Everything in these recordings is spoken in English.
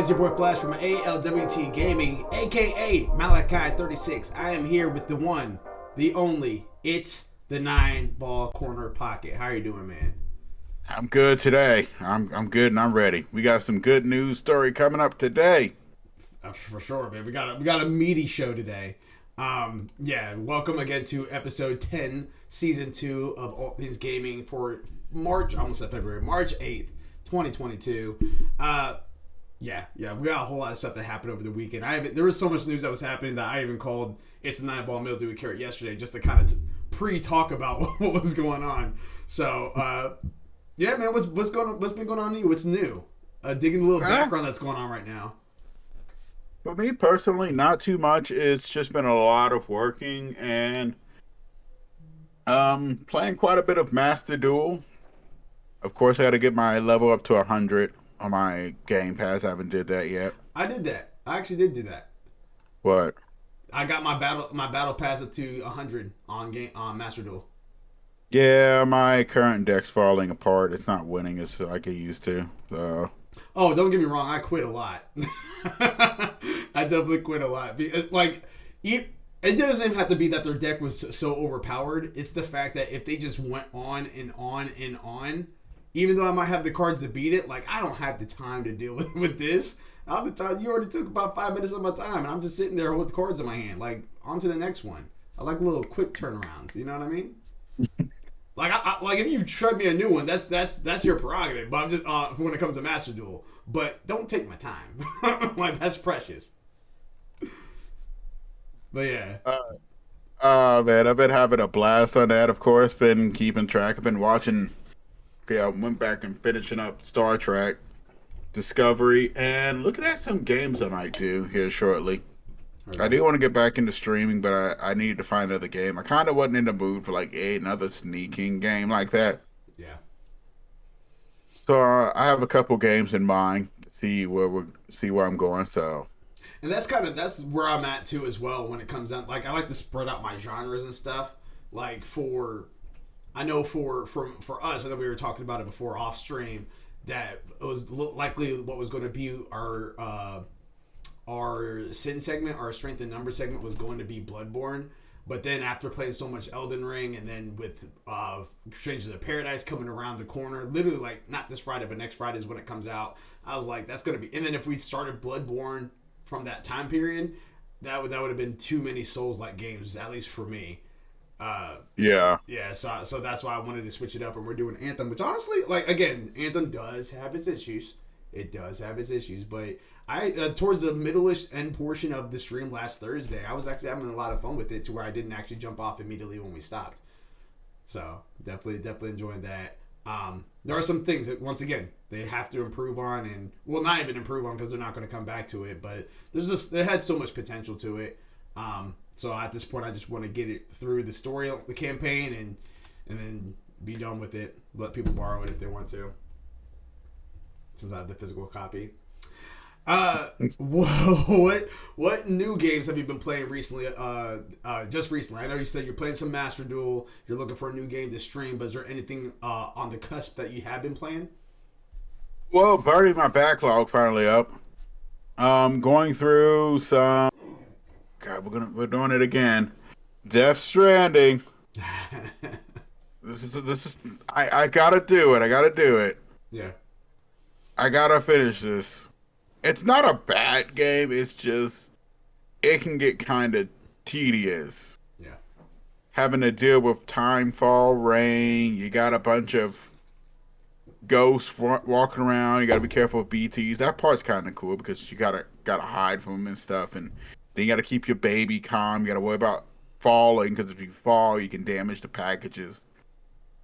It's your boy Flash from ALWT Gaming, aka Malachi36. I am here with the one, the only. It's the 9-ball corner pocket. How are you doing, man? I'm good today. I'm good and I'm ready. We got some good news story coming up today. For sure, man. We got a meaty show today. Welcome again to episode 10, season 2 of ALWT Things Gaming for March, almost said February, March 8th, 2022. We got a whole lot of stuff that happened over the weekend. There was so much news that was happening that I even called It's the 9-ball mildew and carrot yesterday just to kind of pre-talk about what was going on. So, man, what's been going on to you? What's new? Digging a little background that's going on right now. For me personally, not too much. It's just been a lot of working and playing quite a bit of Master Duel. Of course, I had to get my level up to 100 on my Game Pass. I haven't did that yet. I did that. I actually did do that. What? I got my battle pass up to 100 on Master Duel. Yeah, my current deck's falling apart. It's not winning as like it used to. So. Oh, don't get me wrong. I quit a lot. I definitely quit a lot. It doesn't even have to be that their deck was so overpowered. It's the fact that if they just went on and on and on, even though I might have the cards to beat it, like I don't have the time to deal with this. I have the time. You already took about 5 minutes of my time, and I'm just sitting there with the cards in my hand. Like on to the next one. I like little quick turnarounds. You know what I mean? Like if you trade me a new one, that's your prerogative. But I'm just when it comes to Master Duel. But don't take my time. Like that's precious. But yeah. Man, I've been having a blast on that. Of course, been keeping track. I've been watching. Yeah, I went back and finishing up Star Trek Discovery and looking at some games I might do here shortly. Okay. I do want to get back into streaming, but I needed to find another game. I kind of wasn't in the mood for like another sneaking game like that. Yeah. So I have a couple games in mind to see where I'm going. So. And that's where I'm at too as well when it comes down. Like I like to spread out my genres and stuff. Like for us, I know we were talking about it before off stream, that it was likely what was going to be our sin segment, our strength and number segment was going to be Bloodborne. But then after playing so much Elden Ring, and then with Strangers of Paradise coming around the corner, literally like not this Friday, but next Friday is when it comes out. I was like, that's going to be. And then if we started Bloodborne from that time period, that would have been too many Souls-like games, at least for me. Yeah. So that's why I wanted to switch it up, and we're doing Anthem, which honestly, like again, Anthem does have its issues. It does have its issues, but I towards the middle-ish end portion of the stream last Thursday, I was actually having a lot of fun with it to where I didn't actually jump off immediately when we stopped. So definitely enjoying that. There are some things that once again they have to improve on, and well, not even improve on because they're not going to come back to it. But they had so much potential to it. So at this point, I just want to get it through the story, the campaign, and then be done with it. Let people borrow it if they want to, since I have the physical copy. What new games have you been playing recently? Just recently, I know you said you're playing some Master Duel. You're looking for a new game to stream, but is there anything on the cusp that you have been playing? Well, burning my backlog finally up. Going through some. God, we're doing it again. Death Stranding. This is. I gotta do it. I gotta do it. Yeah. I gotta finish this. It's not a bad game. It's just it can get kind of tedious. Yeah. Having to deal with timefall, rain. You got a bunch of ghosts walking around. You got to be careful with BTs. That part's kind of cool because you gotta hide from them and stuff. And then you got to keep your baby calm. You got to worry about falling because if you fall, you can damage the packages.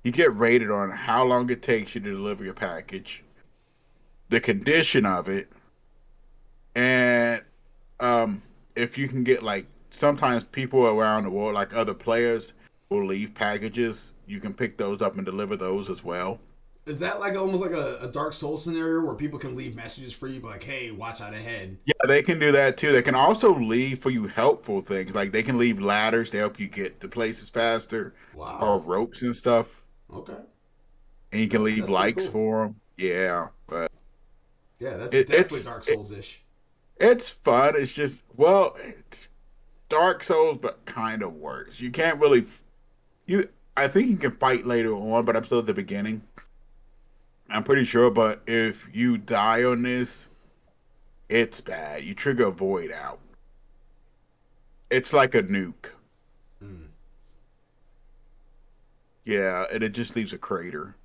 You get rated on how long it takes you to deliver your package, the condition of it, and if you can get like sometimes people around the world, like other players, will leave packages. You can pick those up and deliver those as well. Is that like almost like a Dark Souls scenario where people can leave messages for you, like, "Hey, watch out ahead"? Yeah, they can do that too. They can also leave for you helpful things, like they can leave ladders to help you get to places faster, Wow. or ropes and stuff. Okay. And you can leave That's likes cool for them. Yeah, but Yeah, that's It, definitely it's Dark it, Souls ish. it's fun. It's just well, it's Dark Souls, but kind of worse. You can't really you. I think you can fight later on, but I'm still at the beginning. I'm pretty sure, but if you die on this, it's bad. You trigger a void out. It's like a nuke. Mm. Yeah, and it just leaves a crater.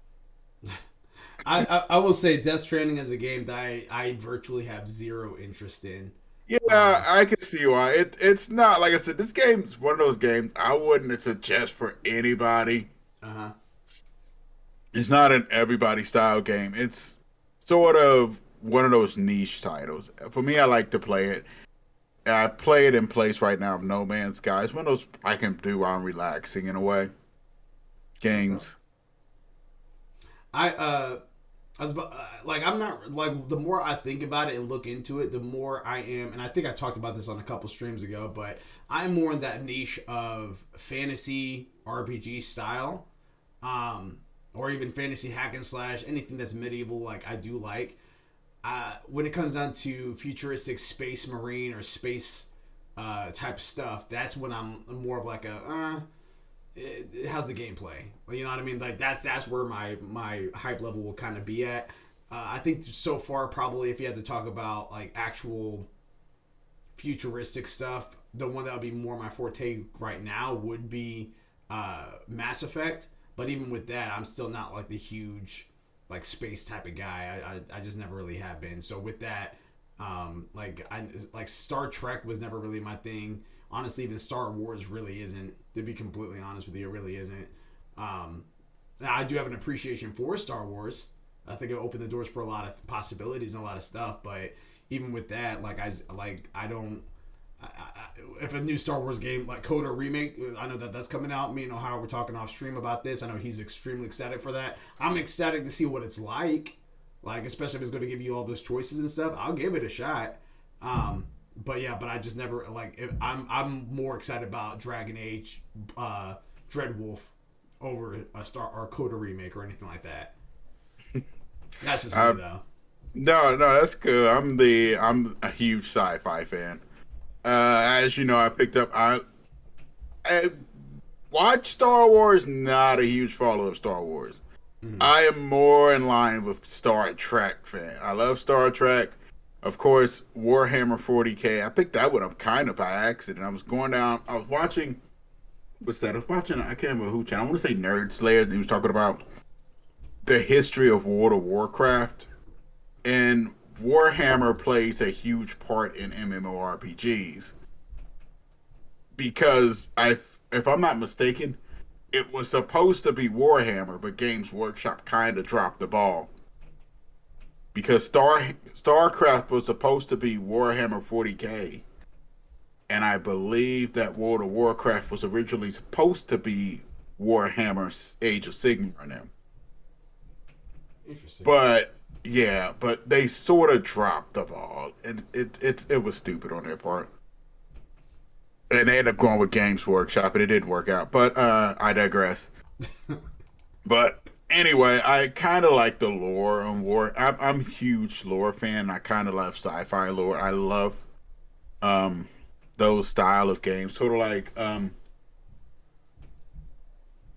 I will say Death Stranding is a game that I virtually have zero interest in. Yeah, Um, I can see why. It's not like I said. This game's one of those games I wouldn't suggest for anybody. uh-huh. It's not an everybody style game. It's sort of one of those niche titles. For me, I like to play it. I play it in place right now of No Man's Sky. It's one of those I can do while I'm relaxing in a way. Okay. Games. I I was like I'm not like the more I think about it and look into it, the more I am, and I think I talked about this on a couple streams ago, but I'm more in that niche of fantasy RPG style, or even fantasy hack and slash, anything that's medieval. Like I do like. When it comes down to futuristic space marine or space type stuff, that's when I'm more of like how's the gameplay? You know what I mean? Like that's where my hype level will kind of be at. I think so far probably if you had to talk about like actual futuristic stuff, the one that would be more my forte right now would be Mass Effect. But even with that, I'm still not like the huge like space type of guy. I just never really have been. So with that, like Star Trek was never really my thing. Honestly, even Star Wars really isn't. To be completely honest with you, it really isn't. Um, I do have an appreciation for Star Wars. I think it opened the doors for a lot of possibilities and a lot of stuff. But even with that, I don't. If a new Star Wars game like Coda remake, I know that that's coming out. Me and Ohio were talking off stream about this. I know he's extremely excited for that. I'm excited to see what it's like especially if it's going to give you all those choices and stuff. I'll give it a shot. But yeah, but I just never I'm more excited about Dragon Age, Dreadwolf over a Star or Coda remake or anything like that. That's just me Uh, though. no, that's good. I'm a huge sci-fi fan. As you know, I watch Star Wars. Not a huge follower of Star Wars. Mm-hmm. I am more in line with Star Trek fan. I love Star Trek. Of course, Warhammer 40K. I picked that one up kind of by accident. I was going down. I was watching. What's that? I was watching. I can't remember who channel. I want to say Nerd Slayer. And he was talking about the history of World of Warcraft, and Warhammer plays a huge part in MMORPGs because if I'm not mistaken, it was supposed to be Warhammer, but Games Workshop kind of dropped the ball because StarCraft was supposed to be Warhammer 40K, and I believe that World of Warcraft was originally supposed to be Warhammer Age of Sigmar now. Interesting. But yeah, but they sort of dropped the ball, and it was stupid on their part. And they ended up going with Games Workshop, and it didn't work out. But I digress. But anyway, I kind of like the lore on War. I'm a huge lore fan. I kind of love sci-fi lore. I love um those style of games, sort of like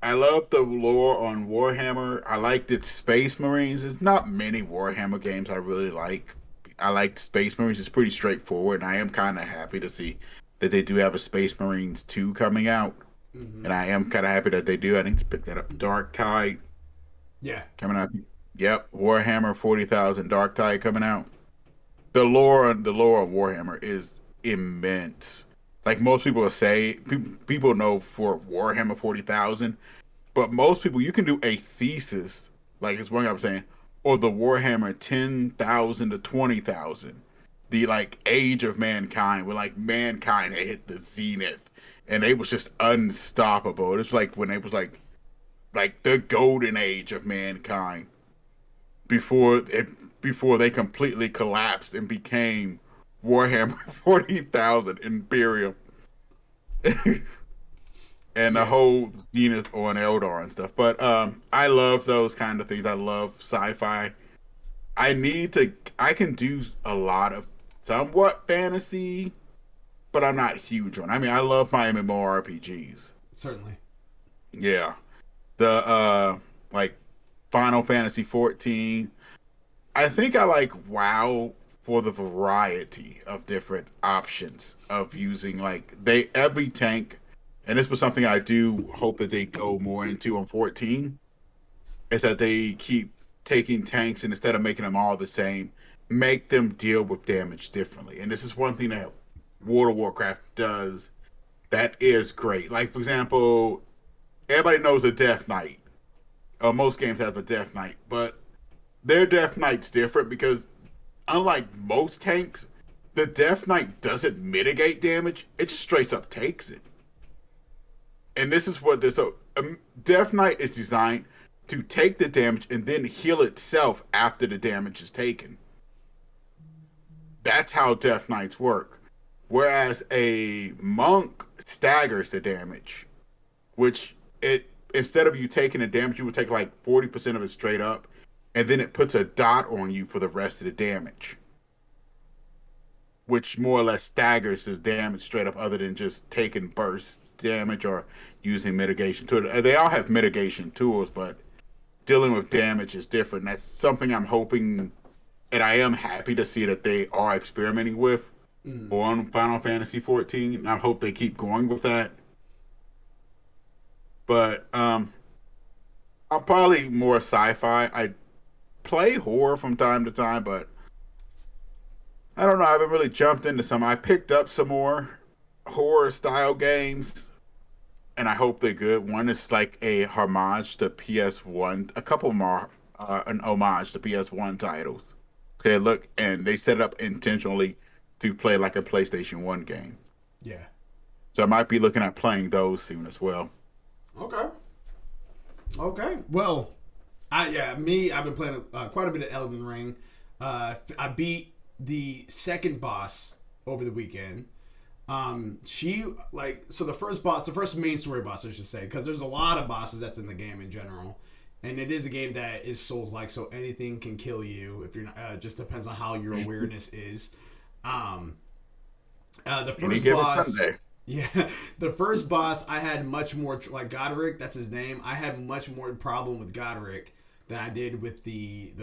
I love the lore on Warhammer. I liked its Space Marines. There's not many Warhammer games I really like. I like Space Marines. It's pretty straightforward, and I am kind of happy to see that they do have a Space Marines 2 coming out. Mm-hmm. And I am kind of happy that they do. I need to pick that up. Dark Tide Yeah. coming out. Yep, Warhammer 40,000 Dark Tide coming out. The lore of Warhammer is immense. Like most people say, people know for Warhammer 40,000, but most people you can do a thesis, like it's one guy was saying, or the Warhammer 10,000 to 20,000, the like age of mankind, where like mankind had hit the zenith, and they was just unstoppable. It's like when they was like the golden age of mankind before they completely collapsed and became Warhammer 40,000 Imperium and the Yeah. whole Zenith on Eldar and stuff. But I love those kind of things. I love sci-fi. I can do a lot of somewhat fantasy, but I'm not huge on. I mean, I love my MMORPGs. Certainly. Yeah. The like Final Fantasy 14. I think I like WoW for the variety of different options of using like they every tank, and this was something I do hope that they go more into on 14, is that they keep taking tanks and instead of making them all the same, make them deal with damage differently. And this is one thing that World of Warcraft does that is great. Like for example, everybody knows a Death Knight. Most games have a Death Knight, but their Death Knight's different because unlike most tanks, the Death Knight doesn't mitigate damage; it just straight up takes it. And this is what this so Death Knight is designed to take the damage and then heal itself after the damage is taken. That's how Death Knights work. Whereas a monk staggers the damage, which it instead of you taking the damage, you would take like 40% of it straight up, and then it puts a dot on you for the rest of the damage, which more or less staggers the damage straight up, other than just taking burst damage or using mitigation tools. They all have mitigation tools, but dealing with damage is different. That's something I'm hoping, and I am happy to see that they are experimenting with on Final Fantasy 14. And I hope they keep going with that. But I'm probably more sci-fi. I play horror from time to time, but I don't know. I haven't really jumped into some. I picked up some more horror style games, and I hope they're good. One is like a homage to PS1. A couple more an homage to PS1 titles. They look and they set it up intentionally to play like a PlayStation 1 game. Yeah. So I might be looking at playing those soon as well. Okay. Okay. Well, I've been playing quite a bit of Elden Ring. I beat the second boss over the weekend. The first main story boss, I should say, because there's a lot of bosses that's in the game in general, and it is a game that is Souls-like, so anything can kill you if you're not. Just depends on how your awareness is. The first boss. Yeah, the first boss, I had much more, like Godric, that's his name. I had much more problem with Godric than I did with the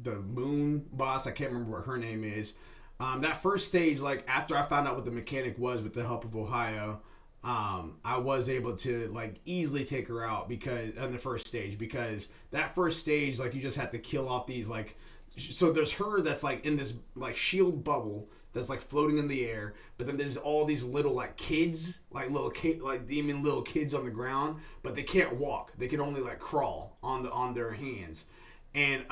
moon boss. I can't remember what her name is. That first stage, like after I found out what the mechanic was with the help of Ohio, I was able to like easily take her out because on the first stage, because that first stage, like you just have to kill off these like, so there's her that's like in this like shield bubble that's like floating in the air, but then there's all these little like kids, like demon little kids on the ground, but they can't walk. They can only like crawl on their hands, and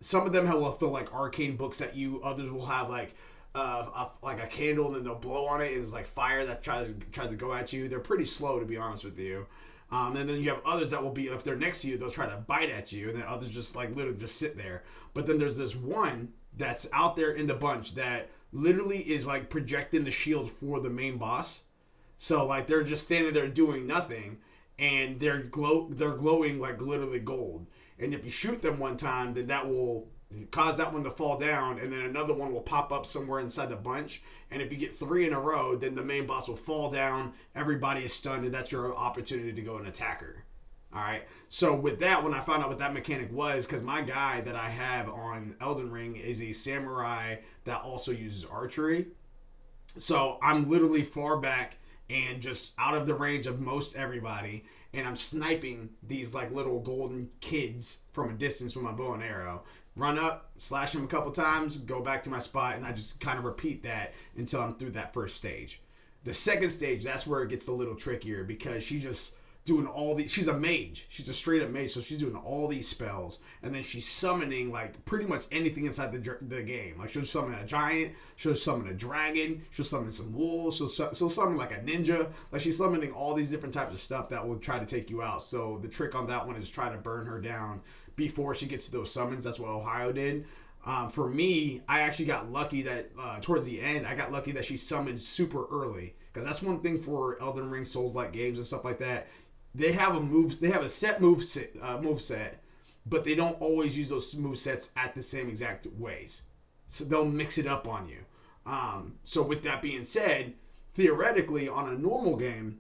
some of them will throw like arcane books at you. Others will have like a candle, and then they'll blow on it, and it's like fire that tries to go at you. They're pretty slow, to be honest with you. And then you have others that will be, if they're next to you, they'll try to bite at you, and then others just like literally just sit there. But then there's this one that's out there in the bunch that literally is like projecting the shield for the main boss. So like they're just standing there doing nothing, and they're glowing like literally gold. And if you shoot them one time, then that will cause that one to fall down, and then another one will pop up somewhere inside the bunch. And if you get 3 in a row, then the main boss will fall down, everybody is stunned, and that's your opportunity to go and attack her. Alright, so with that, when I found out what that mechanic was, because my guy that I have on Elden Ring is a samurai that also uses archery. So I'm literally far back and just out of the range of most everybody, and I'm sniping these like little golden kids from a distance with my bow and arrow. Run up, slash them a couple times, go back to my spot, and I just kind of repeat that until I'm through that first stage. The second stage, that's where it gets a little trickier, because she's just doing all these. She's a mage. She's a straight up mage, so she's doing all these spells, and then she's summoning like pretty much anything inside the game. Like she'll summon a giant, she'll summon a dragon, she'll summon some wolves, she'll summon like a ninja. Like she's summoning all these different types of stuff that will try to take you out. So the trick on that one is try to burn her down before she gets to those summons. That's what Ohio did. For me, I actually got lucky that towards the end, I got lucky that she summoned super early, because that's one thing for Elden Ring Souls-like games and stuff like that. They have a set move set but they don't always use those move sets at the same exact ways. So they'll mix it up on you. So with that being said, theoretically on a normal game,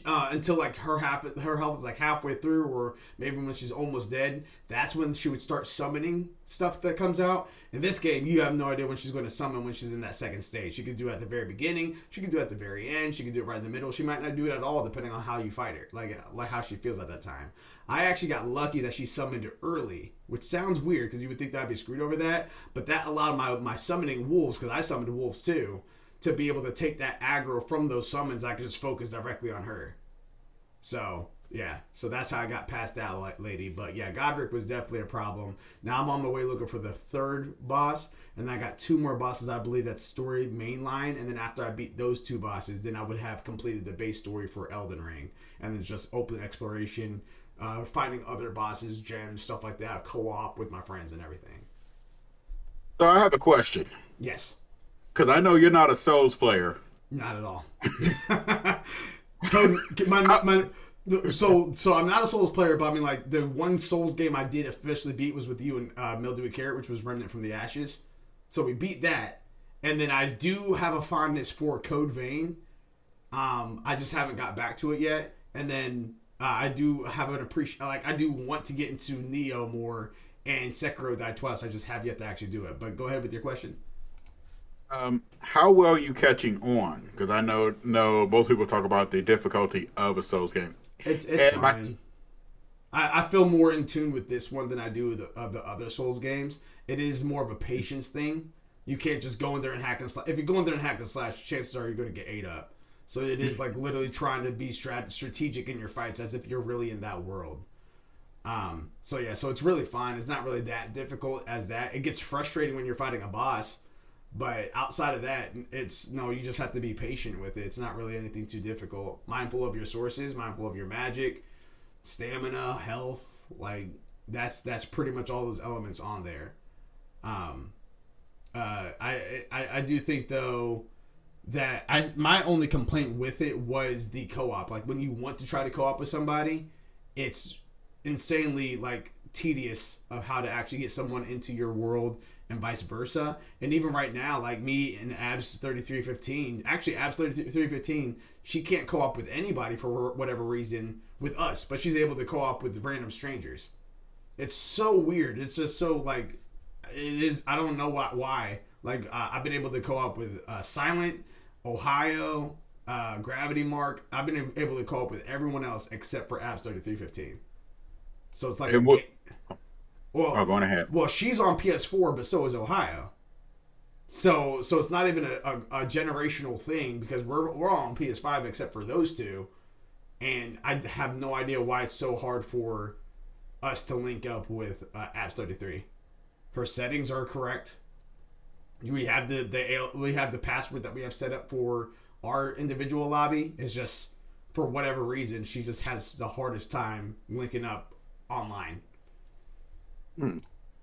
until like her health is like halfway through, or maybe when she's almost dead, that's when she would start summoning stuff that comes out. In this game, you have no idea when she's going to summon when she's in that second stage. She could do it at the very beginning, she could do it at the very end, she could do it right in the middle. She might not do it at all depending on how you fight her, like how she feels at that time. I actually got lucky that she summoned it early, which sounds weird because you would think that I'd be screwed over that, but that allowed my summoning wolves, because I summoned wolves too, to be able to take that aggro from those summons. I could just focus directly on her. So, yeah. So that's how I got past that lady. But, yeah, Godric was definitely a problem. Now I'm on my way looking for the third boss. And I got 2 more bosses, I believe, that's story mainline. And then after I beat those 2 bosses, then I would have completed the base story for Elden Ring. And then just open exploration, finding other bosses, gems, stuff like that, co-op with my friends and everything. So I have a question. Yes. Because I know you're not a Souls player. Not at all. So I'm not a Souls player, but I mean, like, the one Souls game I did officially beat was with you and Mildewy Carrot, which was Remnant from the Ashes. So we beat that. And then I do have a fondness for Code Vein. I just haven't got back to it yet. And then I do have an appreciation, like, I do want to get into Neo more, and Sekiro died twice. I just have yet to actually do it. But go ahead with your question. How well are you catching on? Because I know most people talk about the difficulty of a Souls game. It's fine. I feel more in tune with this one than I do the other Souls games. It is more of a patience thing. You can't just go in there and hack and slash. If you go in there and hack and slash, chances are you're going to get ate up. So it is like literally trying to be strategic in your fights as if you're really in that world. So it's really fine. It's not really that difficult as that. It gets frustrating when you're fighting a boss. But outside of that, you just have to be patient with it. It's not really anything too difficult. Mindful of your sources, mindful of your magic, stamina, health. Like, that's pretty much all those elements on there. I do think, though, that my only complaint with it was the co-op. Like, when you want to try to co-op with somebody, it's insanely, like, tedious of how to actually get someone into your world and vice versa. And even right now, like me and Abs 3315, actually Abs 3315, she can't co-op with anybody for whatever reason with us, but she's able to co-op with random strangers. It's so weird. It's just so, like, it is. I don't know why. Like, I've been able to co-op with Silent, Ohio, Gravity Mark. I've been able to co-op with everyone else except for Abs 3315. So it's like going ahead. Well, she's on PS4, but so is Ohio. So it's not even a generational thing, because we're all on PS5 except for those two, and I have no idea why it's so hard for us to link up with Abs 33. Her settings are correct. We have the password that we have set up for our individual lobby. It's just, for whatever reason, she just has the hardest time linking up online.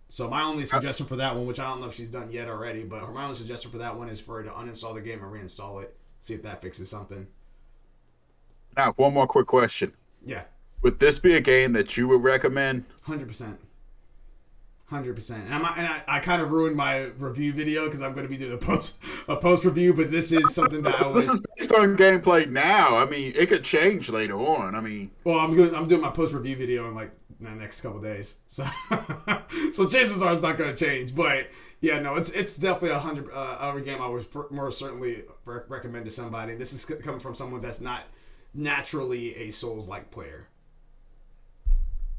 So my only suggestion for that one, which I don't know if she's done yet already, but my only suggestion for that one is for her to uninstall the game and reinstall it. See if that fixes something. Now, one more quick question. Yeah. Would this be a game that you would recommend? 100%. 100%. And I kind of ruined my review video because I'm going to be doing a post review, but this is something that this is based on gameplay now. I mean, it could change later on. I mean, well, I'm doing my post review video in like the next couple days, so chances are it's not going to change. But yeah, no, it's definitely a game I would more certainly recommend to somebody. This is coming from someone that's not naturally a Souls-like player.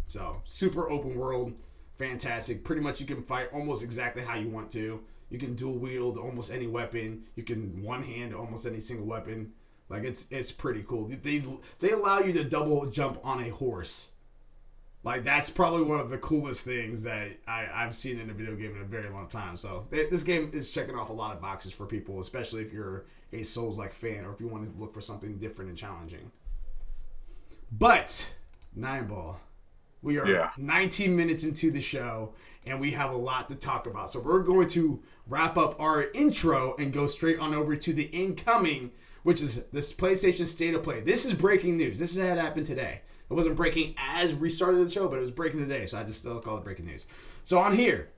So super open world. Fantastic. Pretty much you can fight almost exactly how you want to. You can dual wield almost any weapon. You can one hand almost any single weapon. Like, it's pretty cool. They allow you to double jump on a horse. Like, that's probably one of the coolest things that I've seen in a video game in a very long time. So this game is checking off a lot of boxes for people, especially if you're a Souls-like fan or if you want to look for something different and challenging. But Nine Ball. We are 19 minutes into the show, and we have a lot to talk about. So we're going to wrap up our intro and go straight on over to the incoming, which is this PlayStation State of Play. This is breaking news. This had happened today. It wasn't breaking as we started the show, but it was breaking today, so I just still call it breaking news. So on here,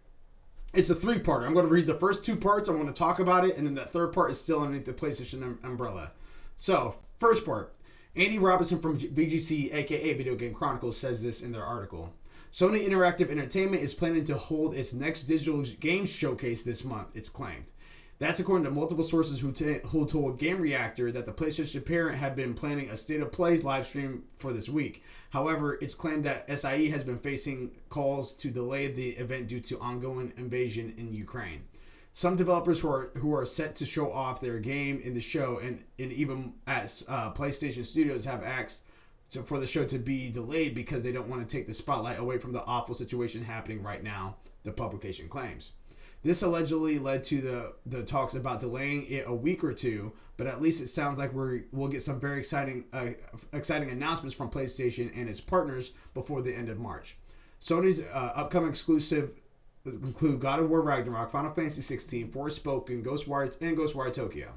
it's a 3-parter. I'm going to read the first 2 parts. I'm going to talk about it, and then that 3rd part is still underneath the PlayStation umbrella. So, first part. Andy Robinson from VGC, aka Video Game Chronicles, says this in their article. Sony Interactive Entertainment is planning to hold its next digital games showcase this month, it's claimed. That's according to multiple sources who told Game Reactor that the PlayStation parent had been planning a State of Play live stream for this week. However, it's claimed that SIE has been facing calls to delay the event due to ongoing invasion in Ukraine. Some developers who are set to show off their game in the show and even as PlayStation Studios have asked for the show to be delayed because they don't want to take the spotlight away from the awful situation happening right now, the publication claims. This allegedly led to the talks about delaying it a week or 2, but at least it sounds like we'll get some very exciting announcements from PlayStation and its partners before the end of March. Sony's upcoming exclusive include God of War Ragnarok, Final Fantasy 16, Forspoken, Ghostwire Tokyo.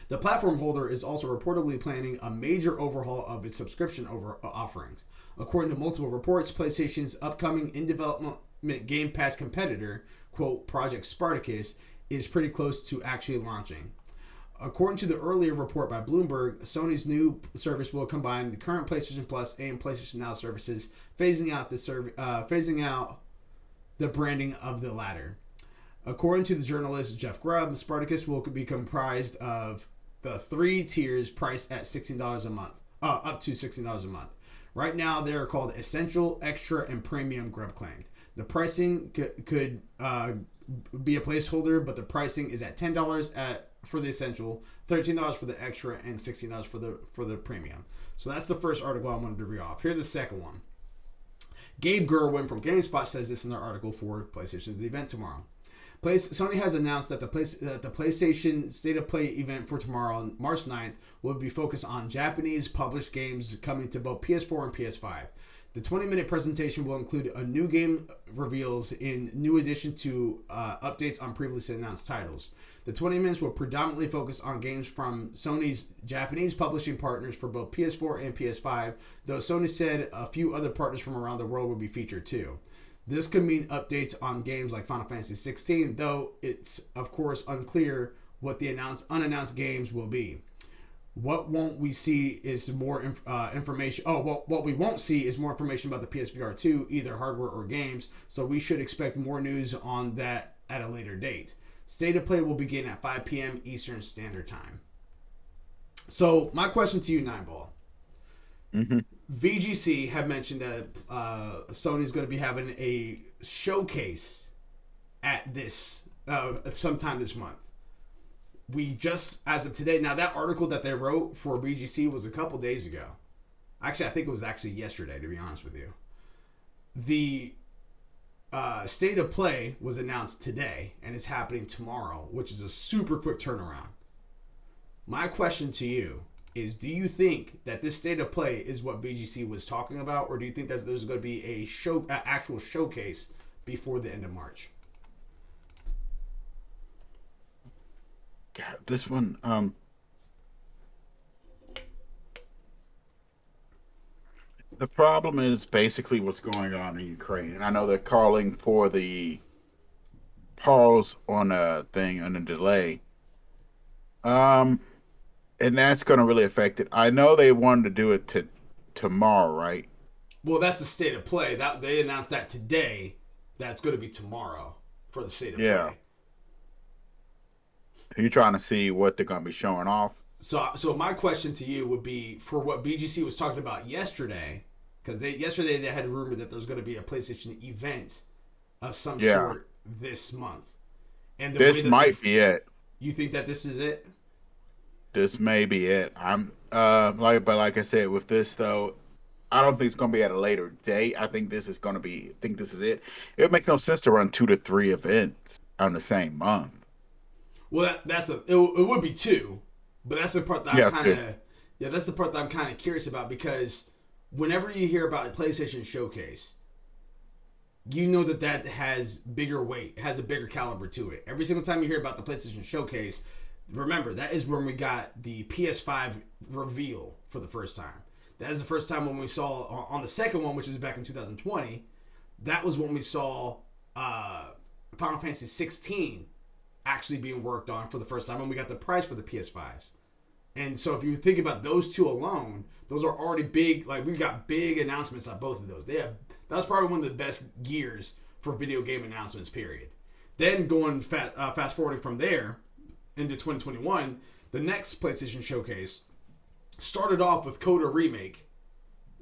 The platform holder is also reportedly planning a major overhaul of its subscription offerings. According to multiple reports, PlayStation's upcoming in-development Game Pass competitor, quote, Project Spartacus, is pretty close to actually launching. According to the earlier report by Bloomberg, Sony's new service will combine the current PlayStation Plus and PlayStation Now services, phasing out the branding of the latter. According to the journalist Jeff Grubb, Spartacus will be comprised of the 3 tiers priced at $16 a month, up to $16 a month. Right now, they are called Essential, Extra, and Premium, Grubb claimed. The pricing could be a placeholder, but the pricing is at $10 for the Essential, $13 for the Extra, and $16 for the Premium. So that's the first article I wanted to read off. Here's the second one. Gabe Gerwin from GameSpot says this in their article for PlayStation's event tomorrow. Sony has announced that the PlayStation State of Play event for tomorrow, March 9th, will be focused on Japanese published games coming to both PS4 and PS5. The 20-minute presentation will include a new game reveals in new addition to updates on previously announced titles. The 20 minutes will predominantly focus on games from Sony's Japanese publishing partners for both PS4 and PS5, though Sony said a few other partners from around the world will be featured too. This could mean updates on games like Final Fantasy 16, though it's of course unclear what the unannounced games will be. What won't we see is more information. What we won't see is more information about the PSVR 2, either hardware or games. So we should expect more news on that at a later date. State of Play will begin at 5 p.m. Eastern Standard Time. So my question to you, Nineball. Mm-hmm. VGC have mentioned that Sony is going to be having a showcase at this sometime this month. We just, as of today, now that article that they wrote for VGC was a couple days ago. Actually, I think it was actually yesterday, to be honest with you. The State of Play was announced today, and it's happening tomorrow, which is a super quick turnaround. My question to you is, do you think that this State of Play is what VGC was talking about, or do you think that there's going to be an actual showcase before the end of March? God, this one, the problem is basically what's going on in Ukraine. And I know they're calling for the pause on a thing, on a delay. And that's going to really affect it. I know they wanted to do it tomorrow, right? Well, that's the State of Play. That they announced that today. That's going to be tomorrow for the State of Play. You're trying to see what they're going to be showing off. So my question to you would be, for what VGC was talking about yesterday, because yesterday they had rumored that there's going to be a PlayStation event of some sort this month. And this might be it. You think that this is it? This may be it. But like I said, with this though, I don't think it's going to be at a later date. I think this is going to be. I think this is it. It makes no sense to run 2 to 3 events on the same month. Well, it would be 2, but that's the part that that's the part that I'm kind of curious about, because whenever you hear about a PlayStation Showcase, you know that has bigger weight, it has a bigger caliber to it. Every single time you hear about the PlayStation Showcase, remember that is when we got the PS5 reveal for the first time. That is the first time when we saw on the second one, which is back in 2020. That was when we saw Final Fantasy 16 actually being worked on for the first time, and we got the price for the PS5s. And so if you think about those two alone, those are already big. Like, we've got big announcements on both of those. That was probably one of the best years for video game announcements, period. Then going fast forwarding from there into 2021, the next PlayStation Showcase started off with Coda Remake.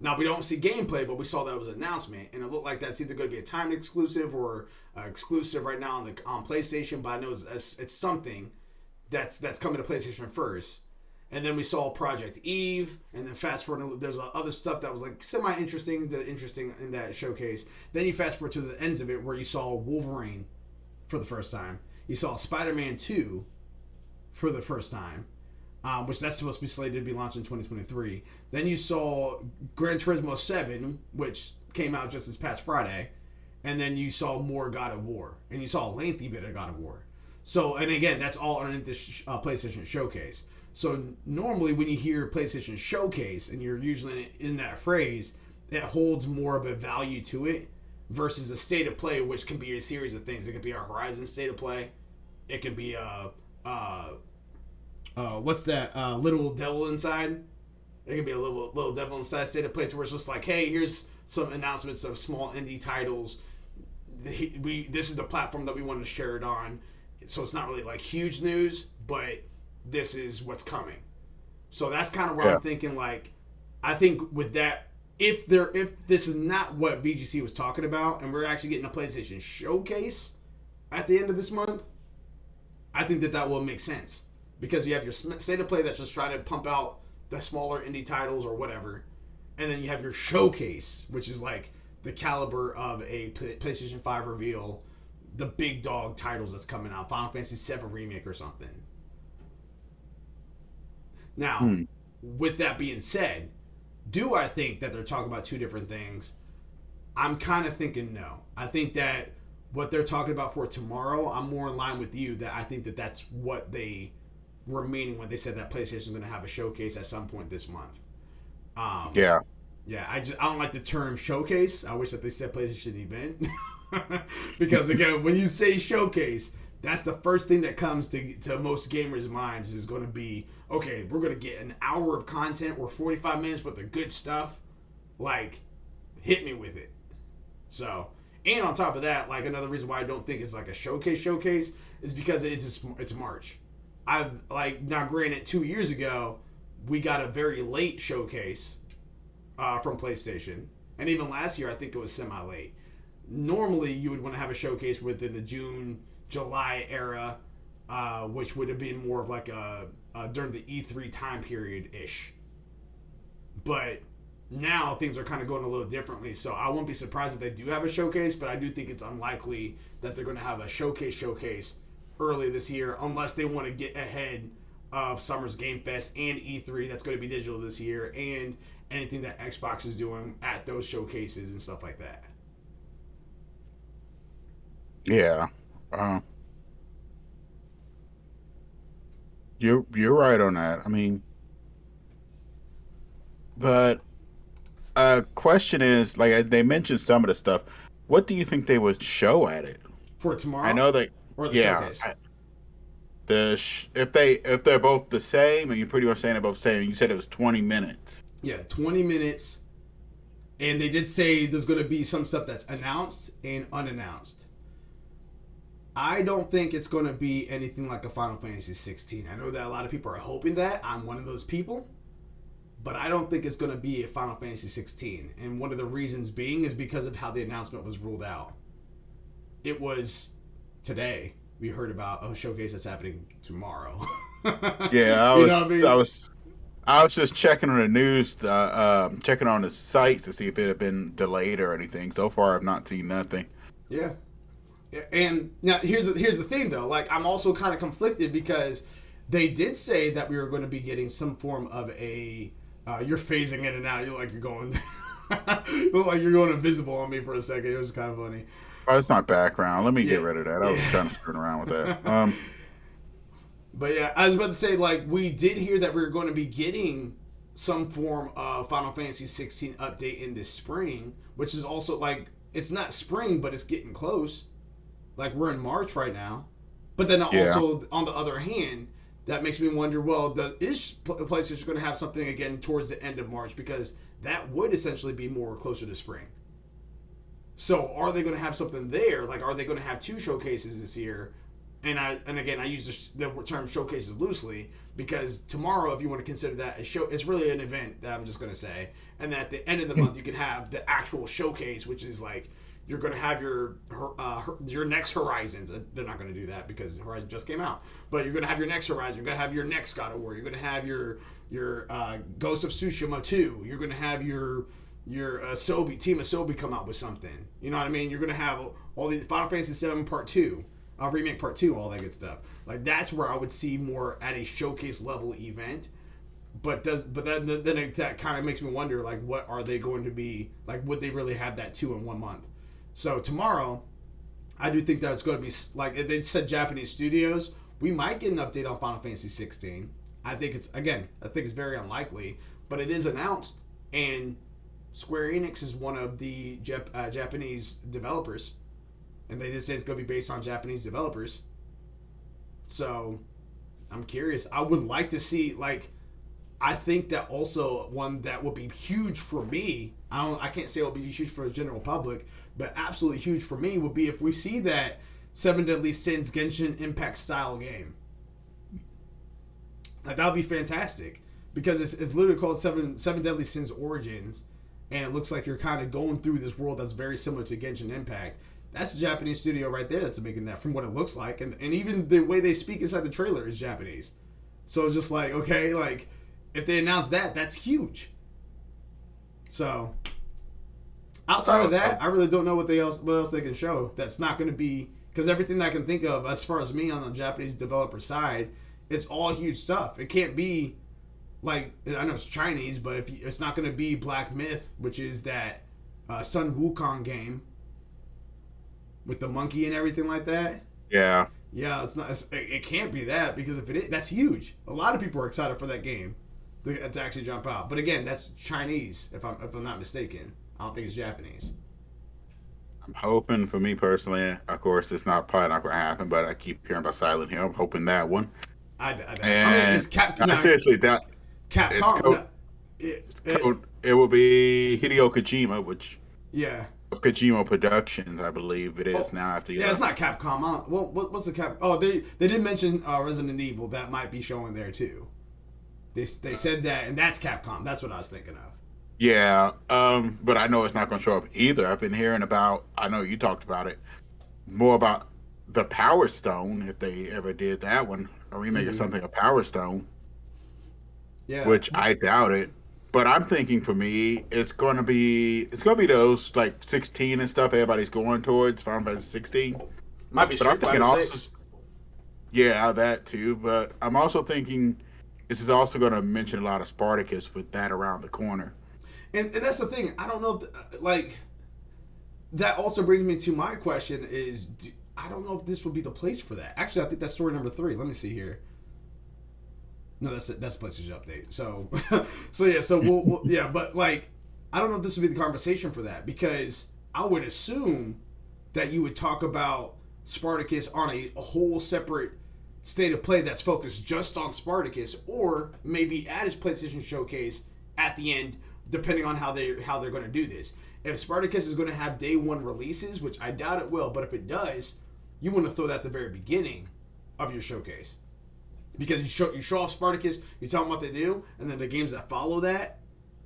Now, we don't see gameplay, but we saw that was an announcement, and it looked like that's either going to be a timed exclusive or exclusive right now on PlayStation, but I know it's something that's coming to PlayStation first. And then we saw Project Eve, and then fast forward, there's other stuff that was like semi-interesting, interesting in that showcase. Then you fast forward to the ends of it, where you saw Wolverine for the first time. You saw Spider-Man 2 for the first time, which that's supposed to be slated to be launched in 2023. Then you saw Gran Turismo 7, which came out just this past Friday. And then you saw more God of War. And you saw a lengthy bit of God of War. So, and again, that's all underneath this PlayStation Showcase. So normally when you hear PlayStation Showcase and you're usually in that phrase, it holds more of a value to it versus a state of play, which can be a series of things. It could be a Horizon state of play. It can be what's that? Little Devil Inside. It could be a little Devil Inside state of play to where it's just like, hey, here's some announcements of small indie titles. This is the platform that we want to share it on. So it's not really like huge news, but this is what's coming. So that's kind of where I'm thinking, like, I think with that, if this is not what VGC was talking about, and we're actually getting a PlayStation Showcase at the end of this month, I think that will make sense. Because you have your state of play that's just trying to pump out the smaller indie titles or whatever, and then you have your showcase, which is like the caliber of a PlayStation 5 reveal, the big dog titles that's coming out, Final Fantasy 7 Remake or something. Now, with that being said, do I think that they're talking about two different things? I'm kind of thinking no. I think that what they're talking about for tomorrow, I'm more in line with you, that I think that that's what they were meaning when they said that PlayStation's going to have a showcase at some point this month. Yeah, I don't like the term showcase. I wish that they said PlayStation event. Because again, when you say showcase, that's the first thing that comes to most gamers' minds is going to be, okay, we're going to get an hour of content or 45 minutes worth of good stuff. Like, hit me with it. So, and on top of that, like, another reason why I don't think it's like a showcase is because it's March. Now granted, 2 years ago, we got a very late showcase from PlayStation. And even last year, I think it was semi-late. Normally, you would want to have a showcase within the June, July era, which would have been more of like during the E3 time period-ish. But now things are kind of going a little differently, so I won't be surprised if they do have a showcase, but I do think it's unlikely that they're going to have a showcase early this year unless they want to get ahead of Summer's Game Fest and E3 that's going to be digital this year, and anything that Xbox is doing at those showcases and stuff like that. Yeah. You're right on that. I mean, but question is, like, they mentioned some of the stuff. What do you think they would show at it For tomorrow? I know they or the showcase? If they're both the same, and you're pretty much saying they're both the same, you said it was 20 minutes. Yeah, 20 minutes. And they did say there's going to be some stuff that's announced and unannounced. I don't think it's going to be anything like a Final Fantasy 16. I know that a lot of people are hoping that. I'm one of those people. But I don't think it's going to be a Final Fantasy 16. And one of the reasons being is because of how the announcement was ruled out. It was today. We heard about a showcase that's happening tomorrow. Yeah, I was just checking on the news, checking on the sites to see if it had been delayed or anything. So far, I've not seen nothing. Yeah. And now here's the thing though. Like, I'm also kind of conflicted because they did say that we were going to be getting some form of a. You're phasing in and out. You're like you're going. You look like you're going invisible on me for a second. It was kind of funny. Oh, it's not background. Let me get rid of that. I was kind of screwing around with that. But yeah, I was about to say, like, we did hear that we were going to be getting some form of Final Fantasy 16 update in this spring, which is also like it's not spring, but it's getting close. Like we're in March right now, but then Yeah. also on the other hand, that makes me wonder. Well, is PlayStation going to have something again towards the end of March because that would essentially be more closer to spring. So are they going to have something there? Like, are they going to have two showcases this year? And again, I use the term showcases loosely because tomorrow, if you want to consider that a show, it's really an event that I'm just going to say. And at the end of the month, you can have the actual showcase, which is like you're going to have your next Horizons. They're not going to do that because Horizon just came out. But you're going to have your next Horizon. You're going to have your next God of War. You're going to have your Ghost of Tsushima 2. You're going to have your Asobi, Team Asobi come out with something. You know what I mean? You're going to have all the Final Fantasy 7 Part 2. Remake Part 2, all that good stuff. Like, that's where I would see more at a showcase level event. But that kind of makes me wonder, like, what are they going to be, like, would they really have that 2 in 1 month? So tomorrow, I do think that it's going to be, like, they said Japanese studios. We might get an update on Final Fantasy 16. I think it's very unlikely, but it is announced, and Square Enix is one of the Japanese developers. And they just say it's going to be based on Japanese developers. So, I'm curious. I would like to see, like, I think that also one that would be huge for me. I can't say it'll be huge for the general public, but absolutely huge for me would be if we see that Seven Deadly Sins Genshin Impact style game. Like, that would be fantastic because it's literally called Seven Deadly Sins Origins, and it looks like you're kind of going through this world that's very similar to Genshin Impact. That's a Japanese studio right there that's making that from what it looks like. And even the way they speak inside the trailer is Japanese. So it's just like, okay, like, if they announce that, that's huge. So, outside of that, I really don't know what else they can show that's not going to be... Because everything that I can think of, as far as me on the Japanese developer side, it's all huge stuff. It can't be, like, I know it's Chinese, but it's not going to be Black Myth, which is that Sun Wukong game with the monkey and everything like that. Yeah. Yeah, it can't be that because if it is, that's huge. A lot of people are excited for that game to actually jump out. But again, that's Chinese if I'm not mistaken. I don't think it's Japanese. I'm hoping, for me personally, of course, it's probably not going to happen, but I keep hearing about Silent Hill. I'm hoping that one. I mean, it's seriously, that Capcom. It will be Hideo Kojima, which yeah. Kojima Productions, I believe it is now. After it's not Capcom. What's the Cap? Oh, they did mention Resident Evil that might be showing there too. They said that, and that's Capcom. That's what I was thinking of. Yeah, but I know it's not going to show up either. I've been hearing about. I know you talked about it more about the Power Stone if they ever did that one, a remake of something, a Power Stone. Yeah, which I doubt it. But I'm thinking for me, it's gonna be those like 16 and stuff. Everybody's going towards Final Fantasy 16. Might be Street Fighter 6. Yeah, that too. But I'm also thinking this is also going to mention a lot of Spartacus with that around the corner. And that's the thing. I don't know if like that also brings me to my question is I don't know if this would be the place for that. Actually, I think that's story number 3. Let me see here. No, that's PlayStation update. So, we'll yeah, but like, I don't know if this would be the conversation for that because I would assume that you would talk about Spartacus on a whole separate state of play that's focused just on Spartacus, or maybe at his PlayStation showcase at the end, depending on how they're going to do this. If Spartacus is going to have day one releases, which I doubt it will, but if it does, you want to throw that at the very beginning of your showcase. Because you show off Spartacus, you tell them what they do, and then the games that follow that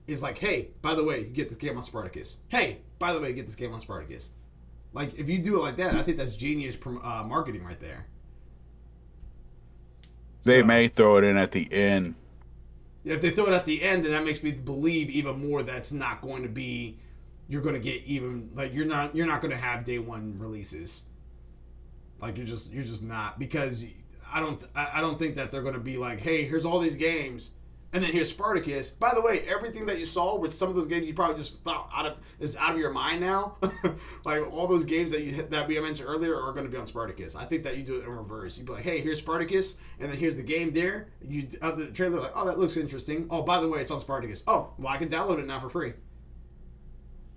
is like, hey, by the way, you get this game on Spartacus. Hey, by the way, you get this game on Spartacus. Like, if you do it like that, I think that's genius marketing right there. They may throw it in at the end. If they throw it at the end, then that makes me believe even more that's not going to be. You're going to get even like you're not going to have day one releases. Like you're just not because I don't think that they're going to be like, hey, here's all these games, And then here's Spartacus. By the way, everything that you saw with some of those games you probably just thought is out of your mind now. Like all those games that we mentioned earlier are going to be on Spartacus. I think that you do it in reverse. You'd be like, hey, here's Spartacus, and then here's the game there. You the trailer like, oh, that looks interesting. Oh, by the way, it's on Spartacus. Oh, well, I can download it now for free.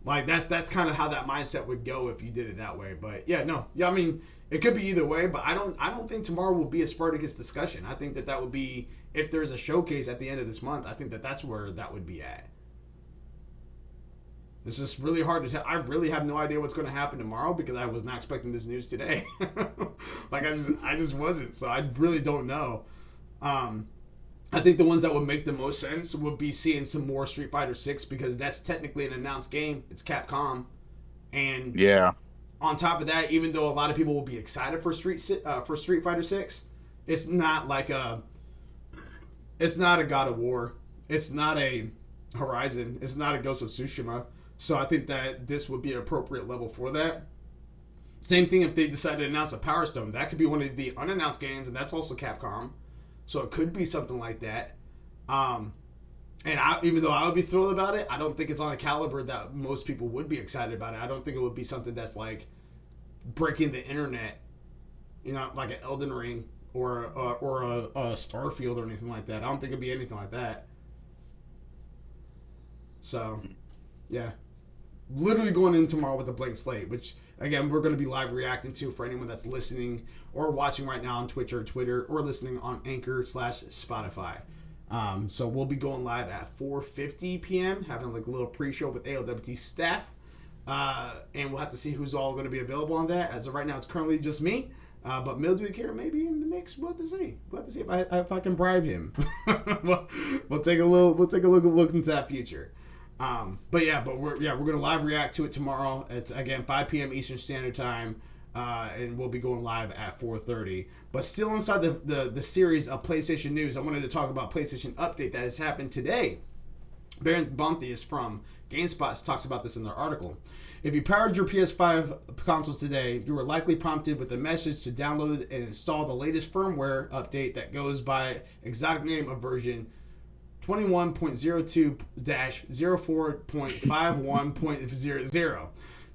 Like that's kind of how that mindset would go if you did it that way. But yeah, no, yeah, I mean, it could be either way. But I don't think tomorrow will be a Spartacus discussion. I think that would be, if there's a showcase at the end of this month, I think that's where that would be at. It's just really hard to tell. I really have no idea what's going to happen tomorrow because I was not expecting this news today. Like I just wasn't. So I really don't know. I think the ones that would make the most sense would be seeing some more Street Fighter 6 because that's technically an announced game. It's Capcom, and yeah. On top of that, even though a lot of people will be excited for Street Fighter 6, it's not like it's not a God of War, it's not a Horizon, it's not a Ghost of Tsushima. So I think that this would be an appropriate level for that. Same thing if they decide to announce a Power Stone. That could be one of the unannounced games, and that's also Capcom. So it could be something like that. And even though I would be thrilled about it, I don't think it's on a caliber that most people would be excited about it. I don't think it would be something that's like breaking the internet, like an Elden Ring or a Starfield or anything like that. I don't think it'd be anything like that. So, yeah. Literally going in tomorrow with a blank slate, which again we're going to be live reacting to for anyone that's listening or watching right now on Twitch or Twitter or listening on Anchor/Spotify. So we'll be going live at 4:50 p.m. having like a little pre-show with ALWT staff, and we'll have to see who's all going to be available on that. As of right now, it's currently just me. But Mildew here maybe in the mix. We'll have to see. We'll have to see if I can bribe him. we'll take a look into that future. But we're gonna live react to it tomorrow. It's again 5 p.m. Eastern Standard Time, and we'll be going live at 4:30. But still inside the series of PlayStation news, I wanted to talk about PlayStation update that has happened today. Baron Bontheus from GameSpot talks about this in their article. If you powered your PS5 consoles today, you were likely prompted with a message to download and install the latest firmware update that goes by exotic name of version 21.02-04.51.00.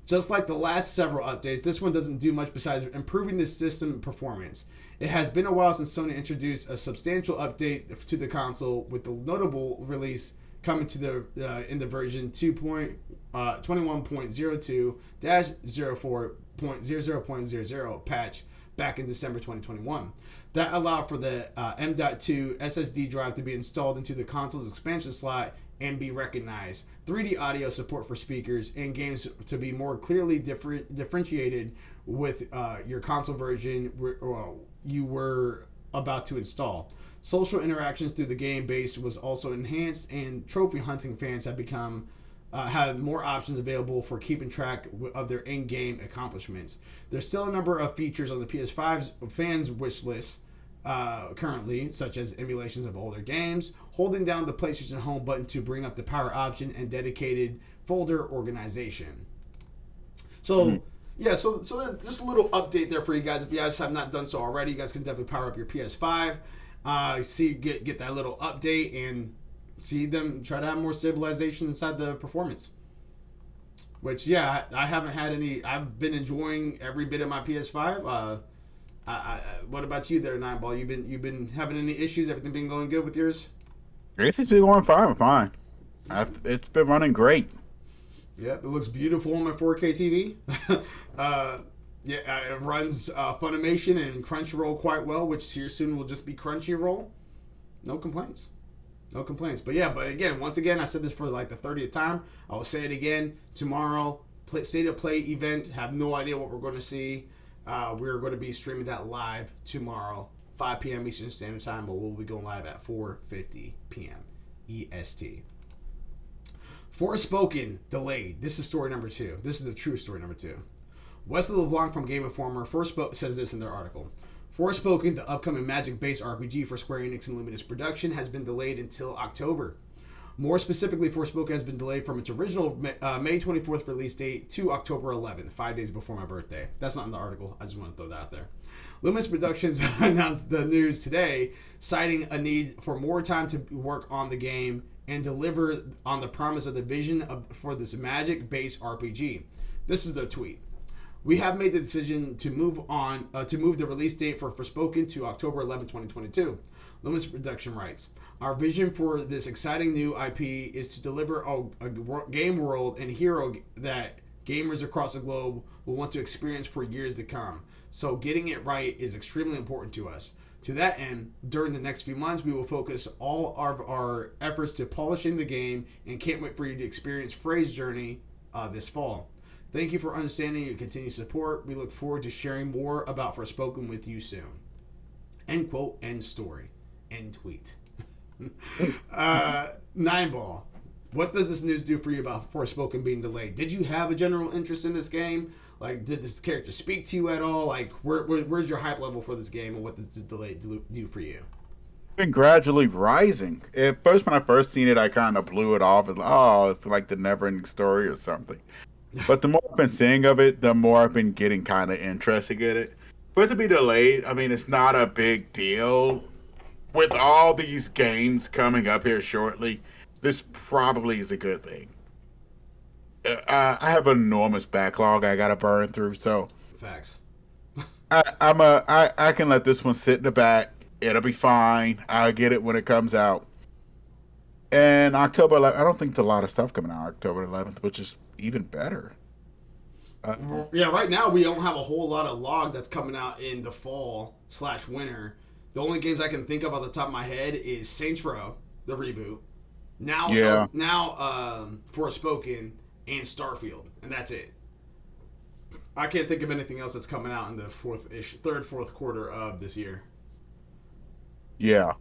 Just like the last several updates, this one doesn't do much besides improving the system performance. It has been a while since Sony introduced a substantial update to the console, with the notable release coming to in the version 21.02-04.00.00 patch back in December 2021. That allowed for the M.2 SSD drive to be installed into the console's expansion slot and be recognized, 3D audio support for speakers, and games to be more clearly differentiated with your console version you were about to install. Social interactions through the game base was also enhanced, and trophy hunting fans have more options available for keeping track of their in-game accomplishments. There's still a number of features on the PS5's fans' wish list currently, such as emulations of older games, holding down the PlayStation Home button to bring up the power option, and dedicated folder organization. So, yeah, so there's just a little update there for you guys. If you guys have not done so already, you guys can definitely power up your PS5, get that little update, and see them try to have more stabilization inside the performance. Which, yeah, I haven't had any. I've been enjoying every bit of my PS5. What about you there, Nineball? You've been having any issues? Everything been going good with yours? Everything's been going fine. It's been running great. Yeah, it looks beautiful on my 4K TV. It runs Funimation and Crunchyroll quite well, which here soon will just be Crunchyroll. No complaints. But again, once again, I said this for like the 30th time. I will say it again tomorrow. State of Play event. Have no idea what we're going to see. We're going to be streaming that live tomorrow, 5 p.m. Eastern Standard Time, but we'll be going live at 4:50 p.m. EST. Forspoken delayed. This is story number 2. This is the true story number 2. Wesley LeBlanc from Game Informer says this in their article. Forspoken, the upcoming Magic-based RPG for Square Enix and Luminous Production, has been delayed until October. More specifically, Forspoken has been delayed from its original May 24th release date to October 11th, 5 days before my birthday. That's not in the article. I just want to throw that out there. Luminous Productions announced the news today, citing a need for more time to work on the game and deliver on the promise of the vision for this magic-based RPG. This is their tweet. We have made the decision to move the release date for Forspoken to October 11, 2022. Luminous Production writes, our vision for this exciting new IP is to deliver a game world and hero that gamers across the globe will want to experience for years to come. So getting it right is extremely important to us. To that end, during the next few months, we will focus all of our efforts to polishing the game and can't wait for you to experience Frey's journey this fall. Thank you for understanding and continued support. We look forward to sharing more about Forspoken with you soon. End quote, end story, end tweet. Nine Ball. What does this news do for you about Forspoken being delayed? Did you have a general interest in this game? Like, did this character speak to you at all? Like, where's your hype level for this game, and what does the delay do for you? Been gradually rising. At first, when I first seen it, I kind of blew it off as, oh, it's like the never-ending story or something. But the more I've been seeing of it, the more I've been getting kind of interested in it. For it to be delayed, I mean, it's not a big deal. With all these games coming up here shortly, this probably is a good thing. I have an enormous backlog I gotta burn through, so Facts. I can let this one sit in the back. It'll be fine. I'll get it when it comes out. And October 11th, I don't think there's a lot of stuff coming out October 11th, which is even better. Yeah, right now we don't have a whole lot of log that's coming out in the fall/winter. The only games I can think of off the top of my head is Saints Row, the reboot. Now, Forspoken and Starfield, and that's it. I can't think of anything else that's coming out in the fourth quarter of this year. Yeah.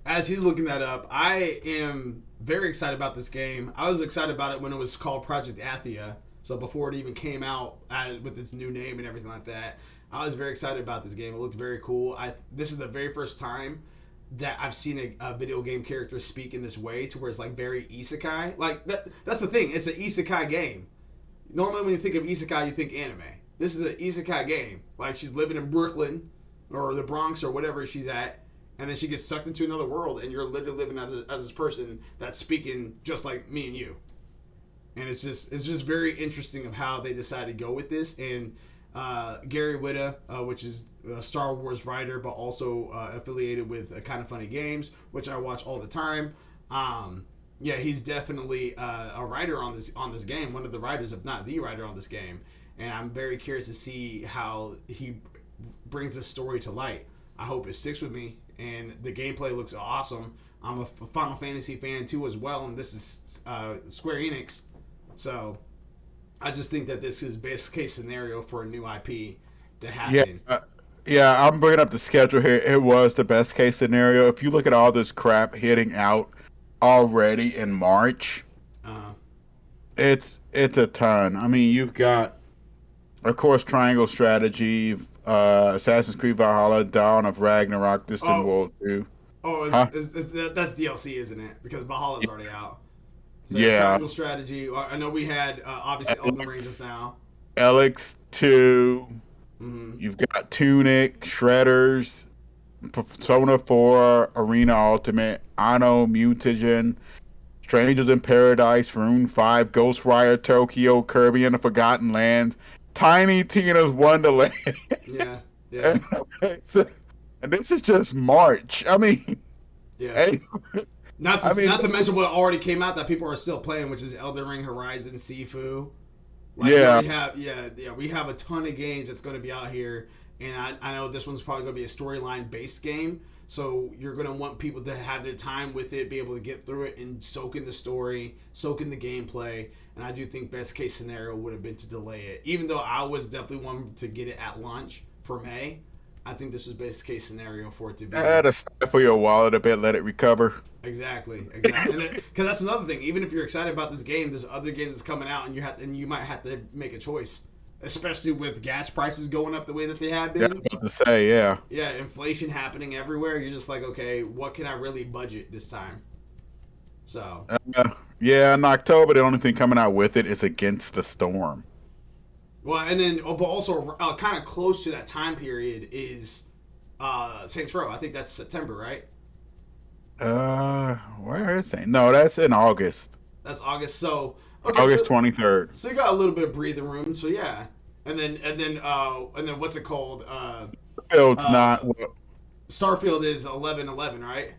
As he's looking that up, I am very excited about this game. I was excited about it when it was called Project Athia, so before it even came out with its new name and everything like that. I was very excited about this game. It looked very cool. This is the very first time that I've seen a video game character speak in this way, to where it's like very isekai. Like that's the thing. It's an isekai game. Normally when you think of isekai, you think anime. This is an isekai game. Like, she's living in Brooklyn or the Bronx or whatever she's at, and then she gets sucked into another world, and you're literally living as this person that's speaking just like me and you. And it's just very interesting of how they decided to go with this. And Gary Whitta, which is a Star Wars writer, but also affiliated with Kind of Funny Games, which I watch all the time. Yeah, he's definitely a writer on this game. One of the writers, if not the writer on this game. And I'm very curious to see how he brings this story to light. I hope it sticks with me, and the gameplay looks awesome. I'm a Final Fantasy fan too as well, and this is Square Enix. So I just think that this is best case scenario for a new IP to happen. Yeah, I'm bringing up the schedule here. It was the best case scenario. If you look at all this crap hitting out already in March, it's a ton. I mean, you've got, of course, Triangle Strategy, Assassin's Creed Valhalla, Dawn of Ragnarok, Distant World 2. Oh, that's DLC, isn't it? Because Valhalla's already out. So yeah. Triangle Strategy. I know we had obviously Elden Ring just now. Alex 2. Mm-hmm. You've got Tunic, Shredders, Persona 4, Arena Ultimate, Anno Mutagen, Strangers in Paradise, Rune 5, Ghostwire Tokyo, Kirby and the Forgotten Land, Tiny Tina's Wonderland. Yeah. And this is just March. I mean, yeah. Hey, Not to mention what already came out that people are still playing, which is Elden Ring, Horizon, Sifu. Like, we have a ton of games that's going to be out here, and I know this one's probably going to be a storyline based game. So you're going to want people to have their time with it, be able to get through it and soak in the story, soak in the gameplay. And I do think best case scenario would have been to delay it. Even though I was definitely one to get it at launch for May, I think this was best case scenario for it to be. Add a stifle your wallet a bit, let it recover. Exactly. Because that's another thing. Even if you're excited about this game, there's other games that's coming out, and you might have to make a choice. especially with gas prices going up the way that they have Yeah, I was been. about to say, yeah. Yeah, inflation happening everywhere. You're just like, okay, what can I really budget this time? So, Yeah, in October, the only thing coming out with it is Against the Storm. well, and then, but also kind of close to that time period is Saints Row. I think that's September, right? Where is it? No, that's in August. That's August. So, okay, August 23rd. so you got a little bit of breathing room. So yeah, and then what's it called? Field's not. Uh, Starfield is 11/11, right?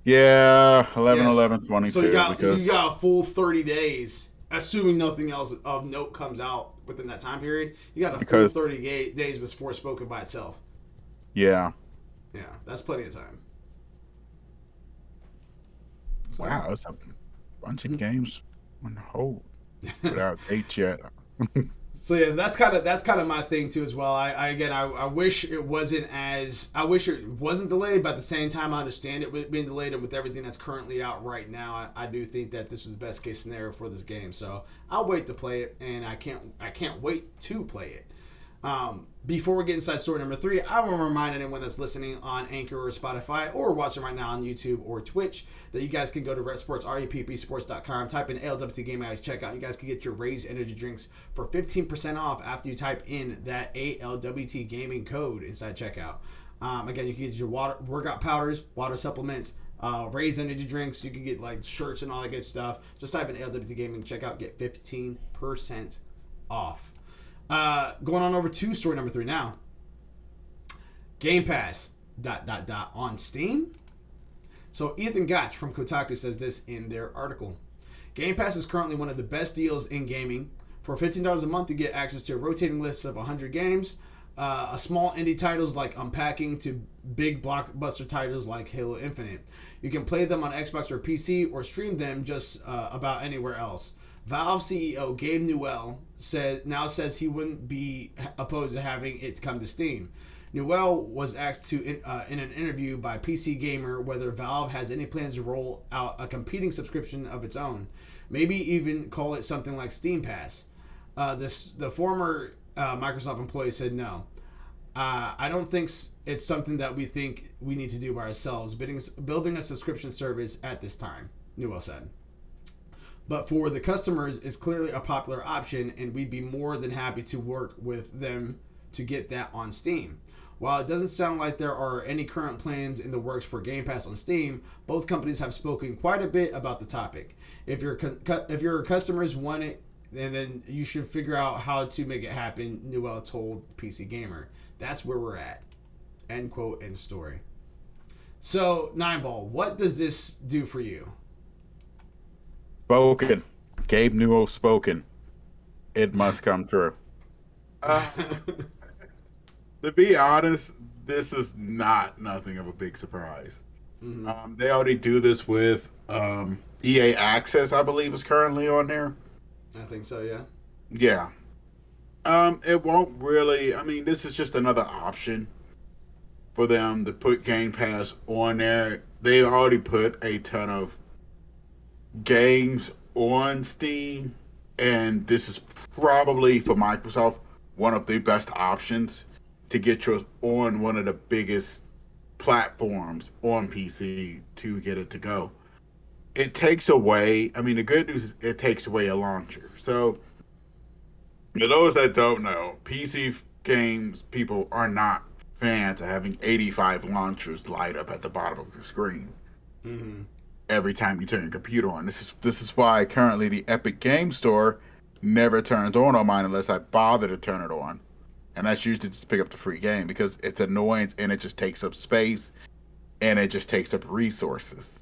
Yeah, 11, Yes. 11, So 22. Because you got a full 30 days, assuming nothing else of note comes out within that time period. You got a full because 30 days with Forspoken by itself. yeah. Yeah, that's plenty of time. So, Wow, it's a bunch of games on hold without dates yet. so yeah, that's kind of my thing too as well. I wish it wasn't as I wish it wasn't delayed, but at the same time I understand it being delayed, and with everything that's currently out right now, I do think that this was the best case scenario for this game. So I'll wait to play it, and I can't wait to play it. Before we get inside story number 3, I want to remind anyone that's listening on Anchor or Spotify or watching right now on YouTube or Twitch that you guys can go to RepSports, REPPSports.com, type in ALWT Gaming at checkout. You guys can get your Raised Energy drinks for 15% off after you type in that ALWT Gaming code inside checkout. Again, you can get your workout powders, water supplements, Raised Energy drinks. You can get like shirts and all that good stuff. Just type in ALWT Gaming, checkout, get 15% off. Going on over to story number 3 now. Game Pass ... on Steam. So Ethan Gotch from Kotaku says this in their article. Game Pass is currently one of the best deals in gaming. For $15 a month, you get access to a rotating list of 100 games, a small indie titles like Unpacking to big blockbuster titles like Halo Infinite. You can play them on Xbox or PC or stream them just about anywhere else. Valve CEO Gabe Newell says he wouldn't be opposed to having it come to Steam. Newell was asked in an interview by PC Gamer whether Valve has any plans to roll out a competing subscription of its own, maybe even call it something like Steam Pass. The former Microsoft employee said no. I don't think it's something that we think we need to do by ourselves, building a subscription service at this time, Newell said. But for the customers, it's clearly a popular option, and we'd be more than happy to work with them to get that on Steam. While it doesn't sound like there are any current plans in the works for Game Pass on Steam, both companies have spoken quite a bit about the topic. If your customers want it, then you should figure out how to make it happen, Newell told PC Gamer. That's where we're at. End quote, end story. So, Nineball, what does this do for you? Spoken. Gabe Newell spoken. It must come true. To be honest, this is nothing of a big surprise. Mm-hmm. They already do this with EA Access, I believe, is currently on there. I think so, yeah. Yeah. It won't really. I mean, this is just another option for them to put Game Pass on there. They already put a ton of games on Steam, and this is probably for Microsoft one of the best options to get yours on one of the biggest platforms on PC to get it to go. It takes away, I mean, the good news is it takes away a launcher. So, for those that don't know, PC games people are not fans of having 85 launchers light up at the bottom of your screen. Mm-hmm. Every time you turn your computer on. This is why currently the Epic Game Store never turns on mine unless I bother to turn it on. And that's usually just pick up the free game because it's annoying and it just takes up space and it just takes up resources.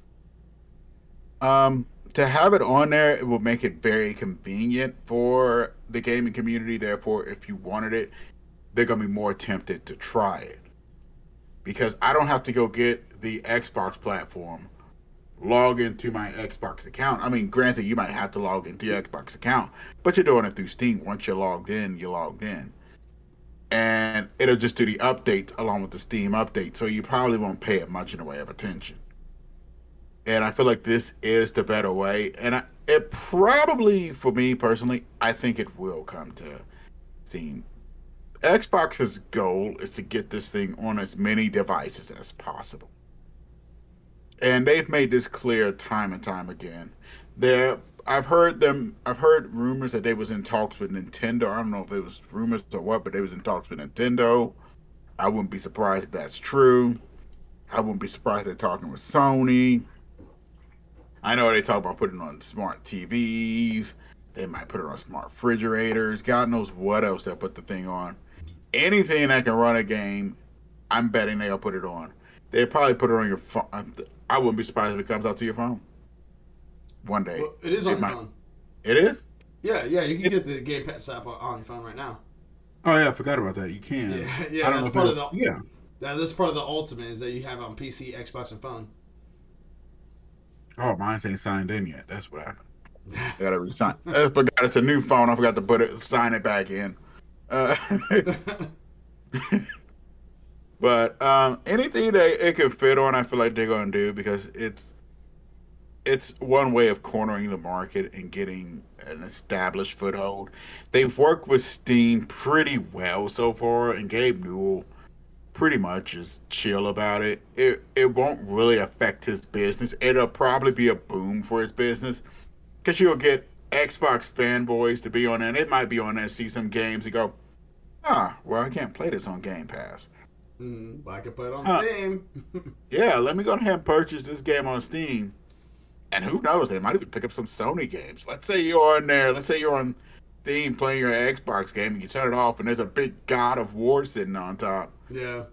To have it on there, it will make it very convenient for the gaming community. Therefore, if you wanted it, they're gonna be more tempted to try it. Because I don't have to go get the Xbox platform, log into my Xbox account. I mean, granted, you might have to log into your Xbox account, but you're doing it through Steam. Once you're logged in. And it'll just do the updates along with the Steam update, so you probably won't pay it much in the way of attention. And I feel like this is the better way. And it probably, for me personally, I think it will come to Steam. Xbox's goal is to get this thing on as many devices as possible. And they've made this clear time and time again. There, I've heard rumors that they was in talks with Nintendo. I don't know if it was rumors or what, but they was in talks with Nintendo. I wouldn't be surprised if that's true. I wouldn't be surprised if they're talking with Sony. I know they talk about putting it on smart TVs. They might put it on smart refrigerators. God knows what else they'll put the thing on. Anything that can run a game, I'm betting they'll put it on. They'll probably put it on your phone. I wouldn't be surprised if it comes out to your phone one day. Well, it is on your phone. It is? Yeah, you can get the Game Pass app on your phone right now. Oh yeah, I forgot about that. You can. Yeah, I don't that's know part of the yeah. That's part of the ultimate is that you have on PC, Xbox, and phone. Oh, mine ain't signed in yet. That's what happened. I gotta resign. I forgot it's a new phone. I forgot to sign it back in. But anything that it can fit on, I feel like they're gonna do because it's one way of cornering the market and getting an established foothold. They've worked with Steam pretty well so far, and Gabe Newell pretty much is chill about it. It won't really affect his business. It'll probably be a boom for his business because you'll get Xbox fanboys to be on there, and it might be on there, see some games, and go, well, I can't play this on Game Pass. But I can put it on Steam. Yeah, let me go ahead and purchase this game on Steam. And who knows, they might even pick up some Sony games. Let's say you're on there, let's say you're on Steam playing your Xbox game, and you turn it off, and there's a big God of War sitting on top. Yeah.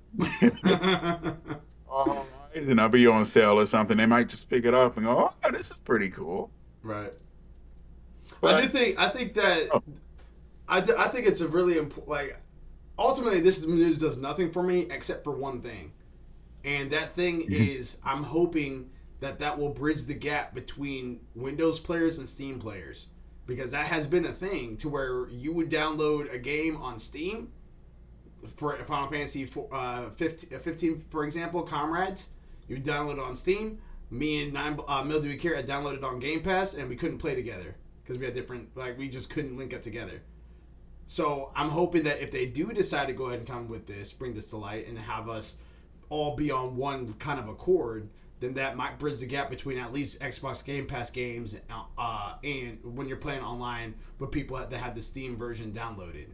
And I'll be on sale or something. They might just pick it up and go, oh, this is pretty cool. Right. But, I think that I think it's a really important, like, ultimately this news does nothing for me except for one thing. And that thing is I'm hoping that will bridge the gap between Windows players and Steam players. Because that has been a thing to where you would download a game on Steam for Final Fantasy 15, for example, Comrades. You download it on Steam. Me and Mildew Akira had downloaded on Game Pass, and we couldn't play together because we had different, we just couldn't link up together. So I'm hoping that if they do decide to go ahead and come with this, bring this to light, and have us all be on one kind of accord, then that might bridge the gap between at least Xbox Game Pass games and when you're playing online with people that have the Steam version downloaded.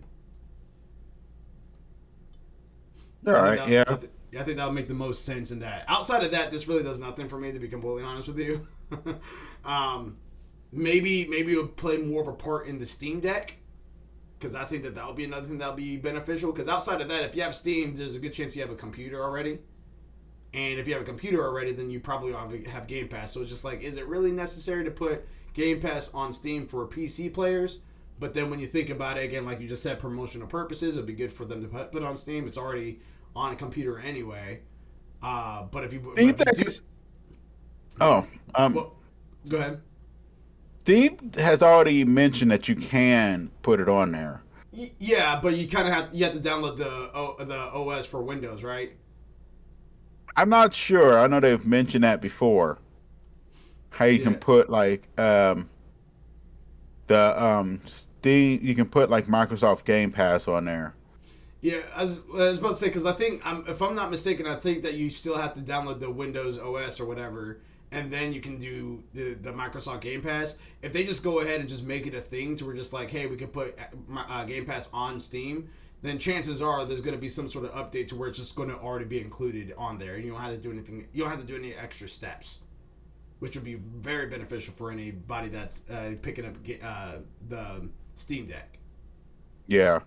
All right, yeah. I think that would make the most sense in that. Outside of that, this really does nothing for me, to be completely honest with you. Maybe it'll play more of a part in the Steam Deck, because I think that would be another thing that would be beneficial. Because outside of that, if you have Steam, there's a good chance you have a computer already. And if you have a computer already, then you probably have Game Pass. So it's just like, is it really necessary to put Game Pass on Steam for PC players? But then when you think about it, again, like you just said, promotional purposes, it'd be good for them to put on Steam. It's already on a computer anyway. But if you go ahead. Steam has already mentioned that you can put it on there. Yeah, but you kind of have to download the OS for Windows, right? I'm not sure. I know they've mentioned that before. How you can put Steam, you can put Microsoft Game Pass on there. Yeah, I was about to say, because I think, if I'm not mistaken, I think that you still have to download the Windows OS or whatever, and then you can do the Microsoft Game Pass. If they just go ahead and just make it a thing to where just like, hey, we can put Game Pass on Steam, then chances are there's going to be some sort of update to where it's just going to already be included on there, and you don't have to do anything. You don't have to do any extra steps, which would be very beneficial for anybody that's picking up the Steam Deck. Yeah.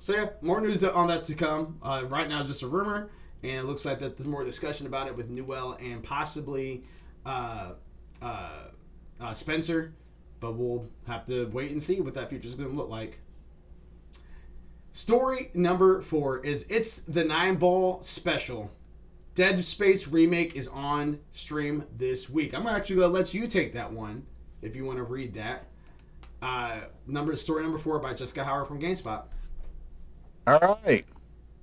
So yeah, more news on that to come. Right now, it's just a rumor, and it looks like that there's more discussion about it with Newell and possibly Spencer. But we'll have to wait and see what that future is going to look like. Story number 4 is It's the 9-Ball Special. Dead Space Remake is on stream this week. I'm actually going to let you take that one if you want to read that. Story number 4 by Jessica Howard from GameSpot. All right.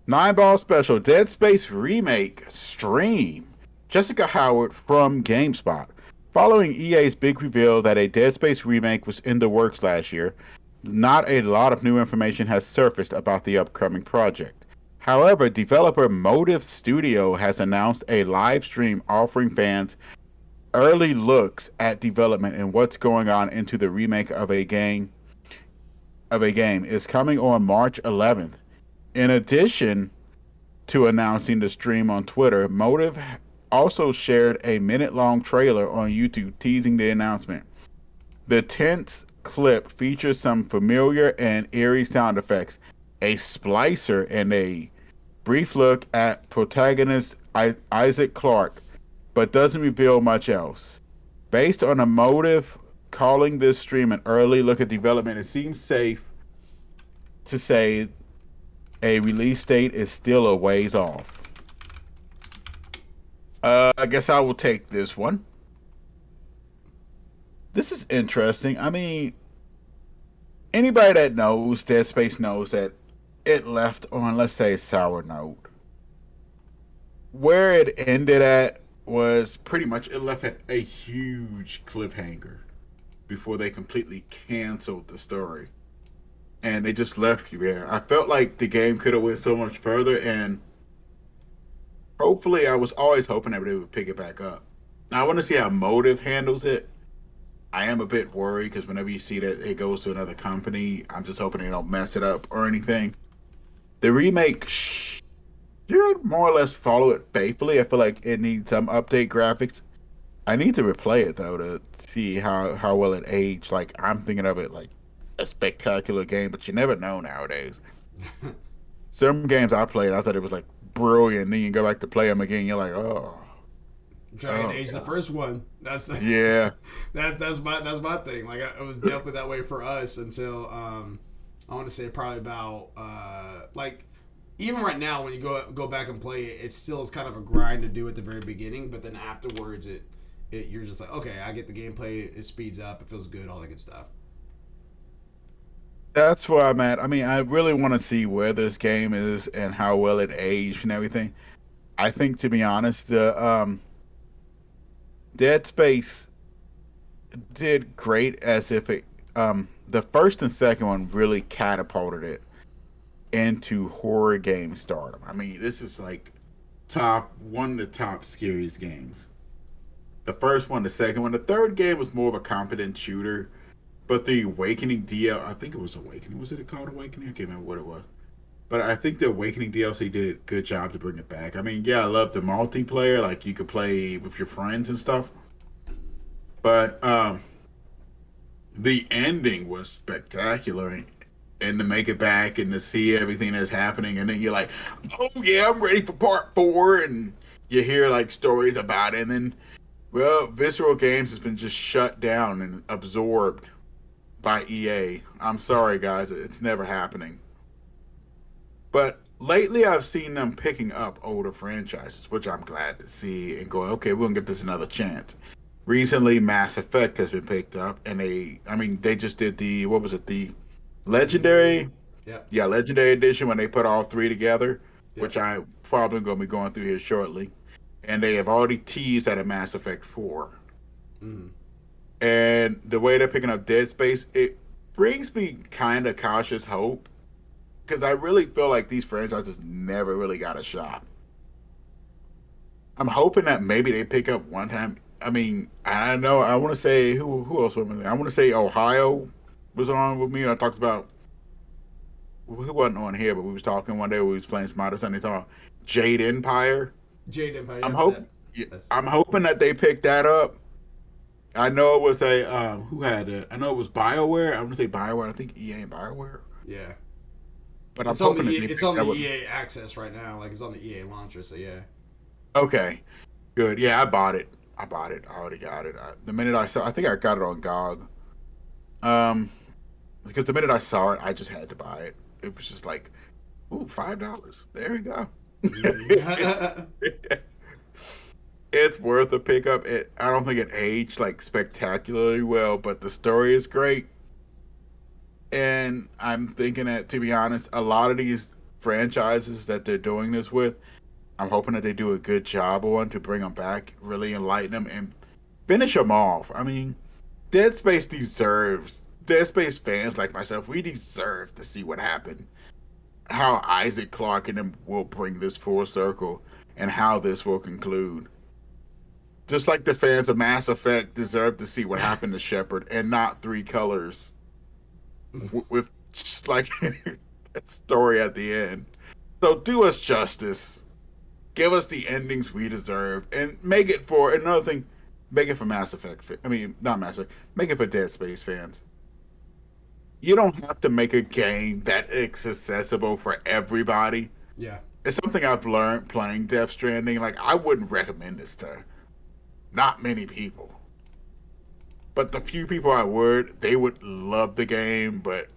9-Ball Special Dead Space Remake stream. Jessica Howard from GameSpot. Following EA's big reveal that a Dead Space remake was in the works last year, not a lot of new information has surfaced about the upcoming project. However, developer Motive Studio has announced a live stream offering fans early looks at development and what's going on into the remake of a game is coming on March 11th. In addition to announcing the stream on Twitter, Motive also shared a minute-long trailer on YouTube teasing the announcement. The tense clip features some familiar and eerie sound effects, a splicer, and a brief look at protagonist Isaac Clarke, but doesn't reveal much else. Based on a Motive calling this stream an early look at development, it seems safe to say a release date is still a ways off. I guess I will take this one. This is interesting. I mean, anybody that knows Dead Space knows that it left on, let's say, a sour note. Where it ended at was Pretty much, it left at a huge cliffhanger before they completely canceled the story, and they just left you there. I felt like the game could have went so much further, and hopefully, I was always hoping that they would pick it back up. Now, I want to see how Motive handles it. I am a bit worried because whenever you see that it goes to another company, I'm just hoping they don't mess it up or anything. The remake should more or less follow it faithfully. I feel like it needs some update graphics. I need to replay it though to see how well it aged. Like I'm thinking of it like a spectacular game, but you never know nowadays. Some games I played, I thought it was like brilliant. Then you go back to play them again, you're like, oh, Dragon Age, the first one. That's the, yeah. that's my thing. Like it was definitely that way for us until I want to say probably about like even right now when you go back and play it, it still is kind of a grind to do at the very beginning, but then afterwards it you're just like, okay, I get the gameplay, it speeds up, it feels good, all that good stuff. That's where I'm at. I mean, I really want to see where this game is and how well it aged and everything. I think, to be honest, the Dead Space did great as if it the first and second one really catapulted it into horror game stardom. I mean, this is like one of the top scariest games. The first one, the second one, the third game was more of a competent shooter, but the Awakening DL, I think it was Awakening. Was it called Awakening? I can't remember what it was. But I think the Awakening DLC did a good job to bring it back. I mean, yeah, I love the multiplayer, like you could play with your friends and stuff. But the ending was spectacular, and to make it back and to see everything that's happening, and then you're like, oh yeah, I'm ready for part 4, and you hear like stories about it, and then well, Visceral Games has been just shut down and absorbed by EA. I'm sorry guys, it's never happening. But lately I've seen them picking up older franchises, which I'm glad to see, and going, okay, we're gonna give this another chance. Recently, Mass Effect has been picked up, and they just did what was it, the Legendary? Yep. Yeah, Legendary Edition when they put all 3 together, Yep. which I'm probably going to be going through here shortly. And they have already teased at a Mass Effect 4. Mm. And the way they're picking up Dead Space, it brings me kind of cautious hope, because I really feel like these franchises never really got a shot. I'm hoping that maybe they pick up one time. I mean, I know I want to say who else was I want to say Ohio was on with me, and I talked about who wasn't on here, but we was talking one day. We was playing Smarter Sunday. Talking Jade Empire. Jade Empire. I'm hoping. I'm hoping that they pick that up. I know it was who had it? I know it was BioWare. I want to say BioWare. I think EA and BioWare. Yeah. But It's I'm on hoping the that it's on the would... EA access right now. Like it's on the EA launcher. So yeah. Okay. Good. Yeah, I bought it. I already got it. The minute I saw, I think I got it on GOG. Because the minute I saw it, I just had to buy it. It was just like, ooh, $5. There you go. It's worth a pickup. I don't think it aged like spectacularly well, but the story is great. And I'm thinking that, to be honest, a lot of these franchises that they're doing this with, I'm hoping that they do a good job on to bring them back, really enlighten them, and finish them off. I mean, Dead Space deserves Dead Space fans like myself, we deserve to see what happened. How Isaac Clarke and them will bring this full circle, and how this will conclude. Just like the fans of Mass Effect deserve to see what happened to Shepard and not Three Colors with just like a story at the end. So do us justice. Give us the endings we deserve and make it for another thing. Make it for Mass Effect. I mean, not Mass Effect. Make it for Dead Space fans. You don't have to make a game that is accessible for everybody. Yeah. It's something I've learned playing Death Stranding. Like, I wouldn't recommend this to not many people. But the few people I would, they would love the game, but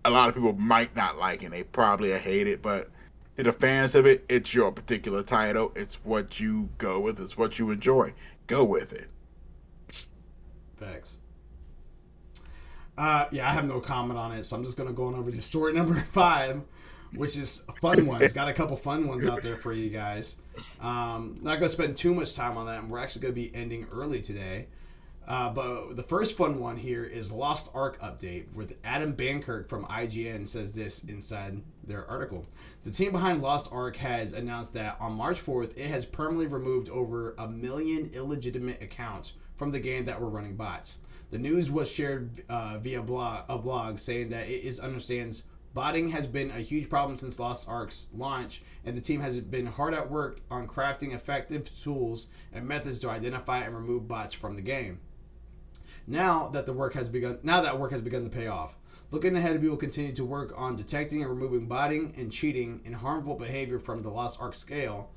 a lot of people might not like it. They probably hate it, but to the fans of it, it's your particular title. It's what you go with. It's what you enjoy. Go with it. Facts. Yeah, I have no comment on it, so I'm just going to go on over to story number 5, which is a fun one. It's got a couple fun ones out there for you guys. Not going to spend too much time on that, and we're actually going to be ending early today. But the first fun one here is Lost Ark update, with Adam Bankirk from IGN says this inside their article. The team behind Lost Ark has announced that on March 4th, it has permanently removed over 1 million illegitimate accounts from the game that were running bots. The news was shared via a blog saying that it understands botting has been a huge problem since Lost Ark's launch, and the team has been hard at work on crafting effective tools and methods to identify and remove bots from the game. Now that work has begun to pay off. Looking ahead, we will continue to work on detecting and removing botting and cheating and harmful behavior from the Lost Ark scale,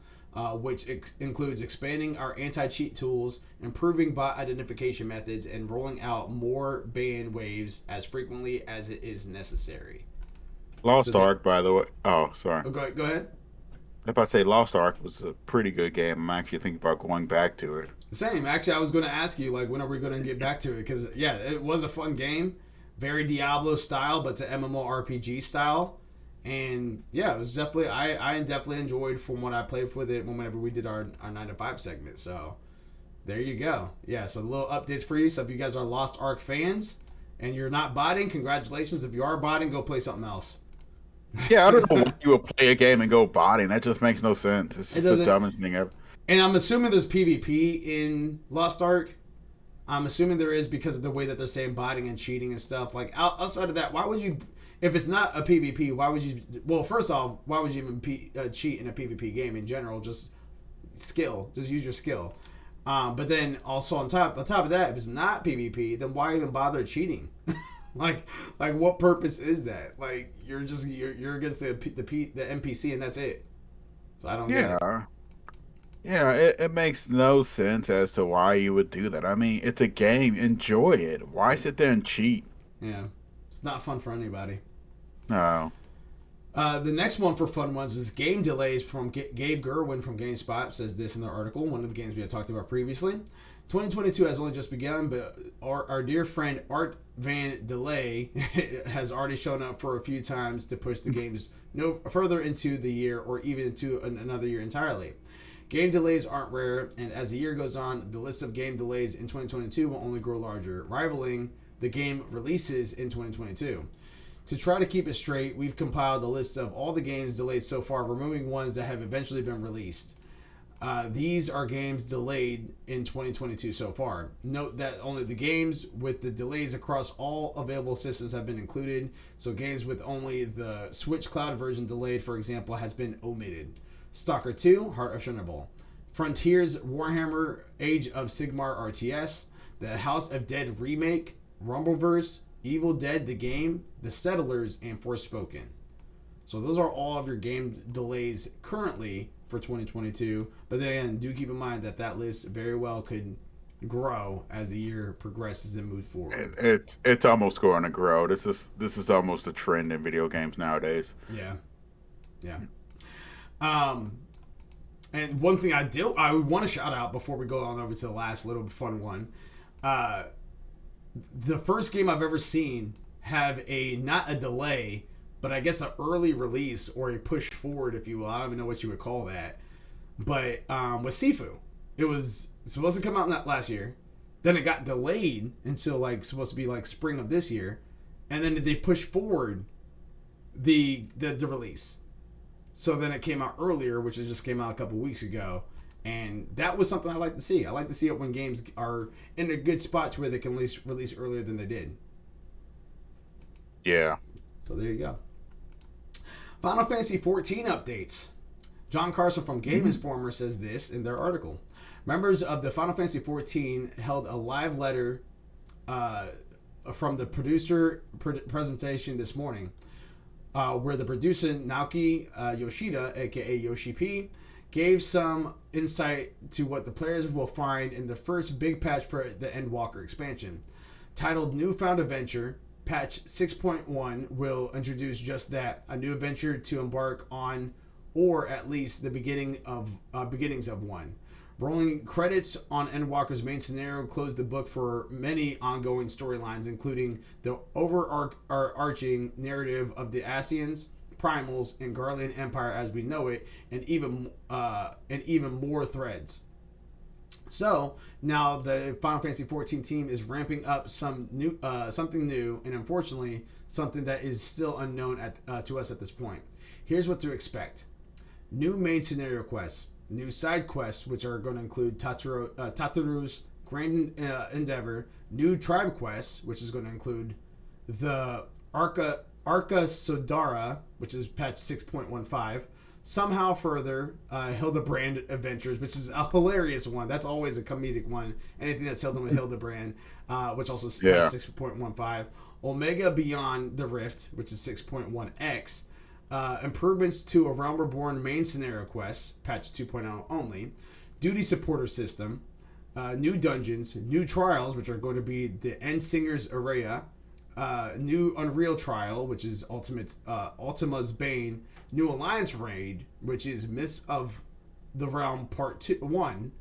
which includes expanding our anti-cheat tools, improving bot identification methods, and rolling out more ban waves as frequently as it is necessary. Lost Ark, by the way. Oh, sorry. Oh, go ahead. I was about to say Lost Ark was a pretty good game. I'm actually thinking about going back to it. Same. Actually, I was going to ask you, like, when are we going to get back to it? Because, yeah, it was a fun game. Very Diablo style, but it's an MMORPG style. And, yeah, it was definitely... I definitely enjoyed from what I played with it whenever we did our 9 to 5 segment. So, there you go. Yeah, so little updates for you. So, if you guys are Lost Ark fans and you're not botting, congratulations. If you are botting, go play something else. Yeah, I don't know why you would play a game and go botting. That just makes no sense. It's just the dumbest thing ever. And I'm assuming there's PvP in Lost Ark. I'm assuming there is because of the way that they're saying botting and cheating and stuff. Like, outside of that, why would you... If it's not a PvP, why would you... Well, first off, why would you even cheat in a PvP game in general? Just skill. Just use your skill. But then also on top of that, if it's not PvP, then why even bother cheating? like what purpose is that? Like, you're against the NPC and that's it. So I don't get it. Yeah, it makes no sense as to why you would do that. I mean, it's a game. Enjoy it. Why sit there and cheat? Yeah. It's not fun for anybody. No. The next one for fun ones is game delays from Gabe Gerwin from GameSpot says this in their article, one of the games we had talked about previously. 2022 has only just begun, but our dear friend Art Van Delay has already shown up for a few times to push the games no further into the year or even into another year entirely. Game delays aren't rare, and as the year goes on, the list of game delays in 2022 will only grow larger, rivaling the game releases in 2022. To try to keep it straight, we've compiled a list of all the games delayed so far, removing ones that have eventually been released. These are games delayed in 2022 so far. Note that only the games with the delays across all available systems have been included, so games with only the Switch Cloud version delayed, for example, has been omitted. Stalker 2, Heart of Chernobyl. Frontiers, Warhammer, Age of Sigmar RTS. The House of Dead Remake, Rumbleverse, Evil Dead the Game, The Settlers, and Forspoken. So those are all of your game delays currently for 2022. But then again, do keep in mind that list very well could grow as the year progresses and moves forward. It's almost going to grow. This is almost a trend in video games nowadays. Yeah. And one thing I want to shout out before we go on over to the last little fun one. The first game I've ever seen have not a delay, but I guess an early release or a push forward, if you will. I don't even know what you would call that. But with Sifu, it was supposed to come out last year. Then it got delayed until like supposed to be like spring of this year, and then they pushed forward the release. So then it came out earlier, which it just came out a couple weeks ago. And that was something I like to see. I like to see it when games are in a good spot to where they can release earlier than they did. Yeah. So there you go. Final Fantasy 14 updates. John Carson from Game Informer says this in their article. Members of the Final Fantasy 14 held a live letter from the producer presentation this morning, where the producer Naoki Yoshida, aka Yoshi P, gave some insight to what the players will find in the first big patch for the Endwalker expansion. Titled Newfound Adventure, patch 6.1 will introduce just that, a new adventure to embark on, or at least the beginnings of one. Rolling credits on Endwalker's main scenario closed the book for many ongoing storylines, including the overarching narrative of the Ascians, Primals, and Garlean Empire as we know it, and even more threads. So now the Final Fantasy 14 team is ramping up something new, and unfortunately something that is still unknown to us at this point. Here's what to expect: new main scenario quests, new side quests, which are going to include Tataru's Grand Endeavor, new tribe quests, which is going to include the Arca Sodara, which is patch 6.15. Somehow further, Hildebrand Adventures, which is a hilarious one. That's always a comedic one. Anything that's held with Hildebrand, which also is patch 6.15. Omega Beyond the Rift, which is 6.1x. Improvements to a Realm Reborn main scenario quest, patch 2.0 only. Duty supporter system. New dungeons, new trials, which are going to be the Endsinger's Area. New Unreal Trial, which is Ultima's Bane. New Alliance Raid, which is Myths of the Realm Part 1.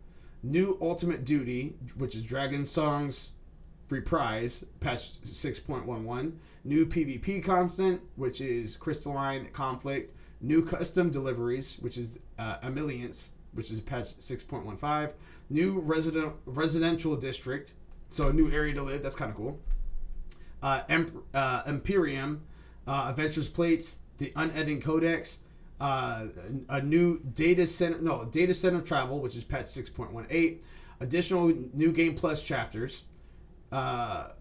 New Ultimate Duty, which is Dragon Songs Reprise, patch 6.11. New PvP constant, which is Crystalline Conflict. New Custom Deliveries, which is Ameliance, which is patch 6.15. New Residential District, so a new area to live. That's kind of cool. Imperium, Adventures Plates, the Unending Codex, a new data center travel, which is patch 6.18, additional new game plus chapters,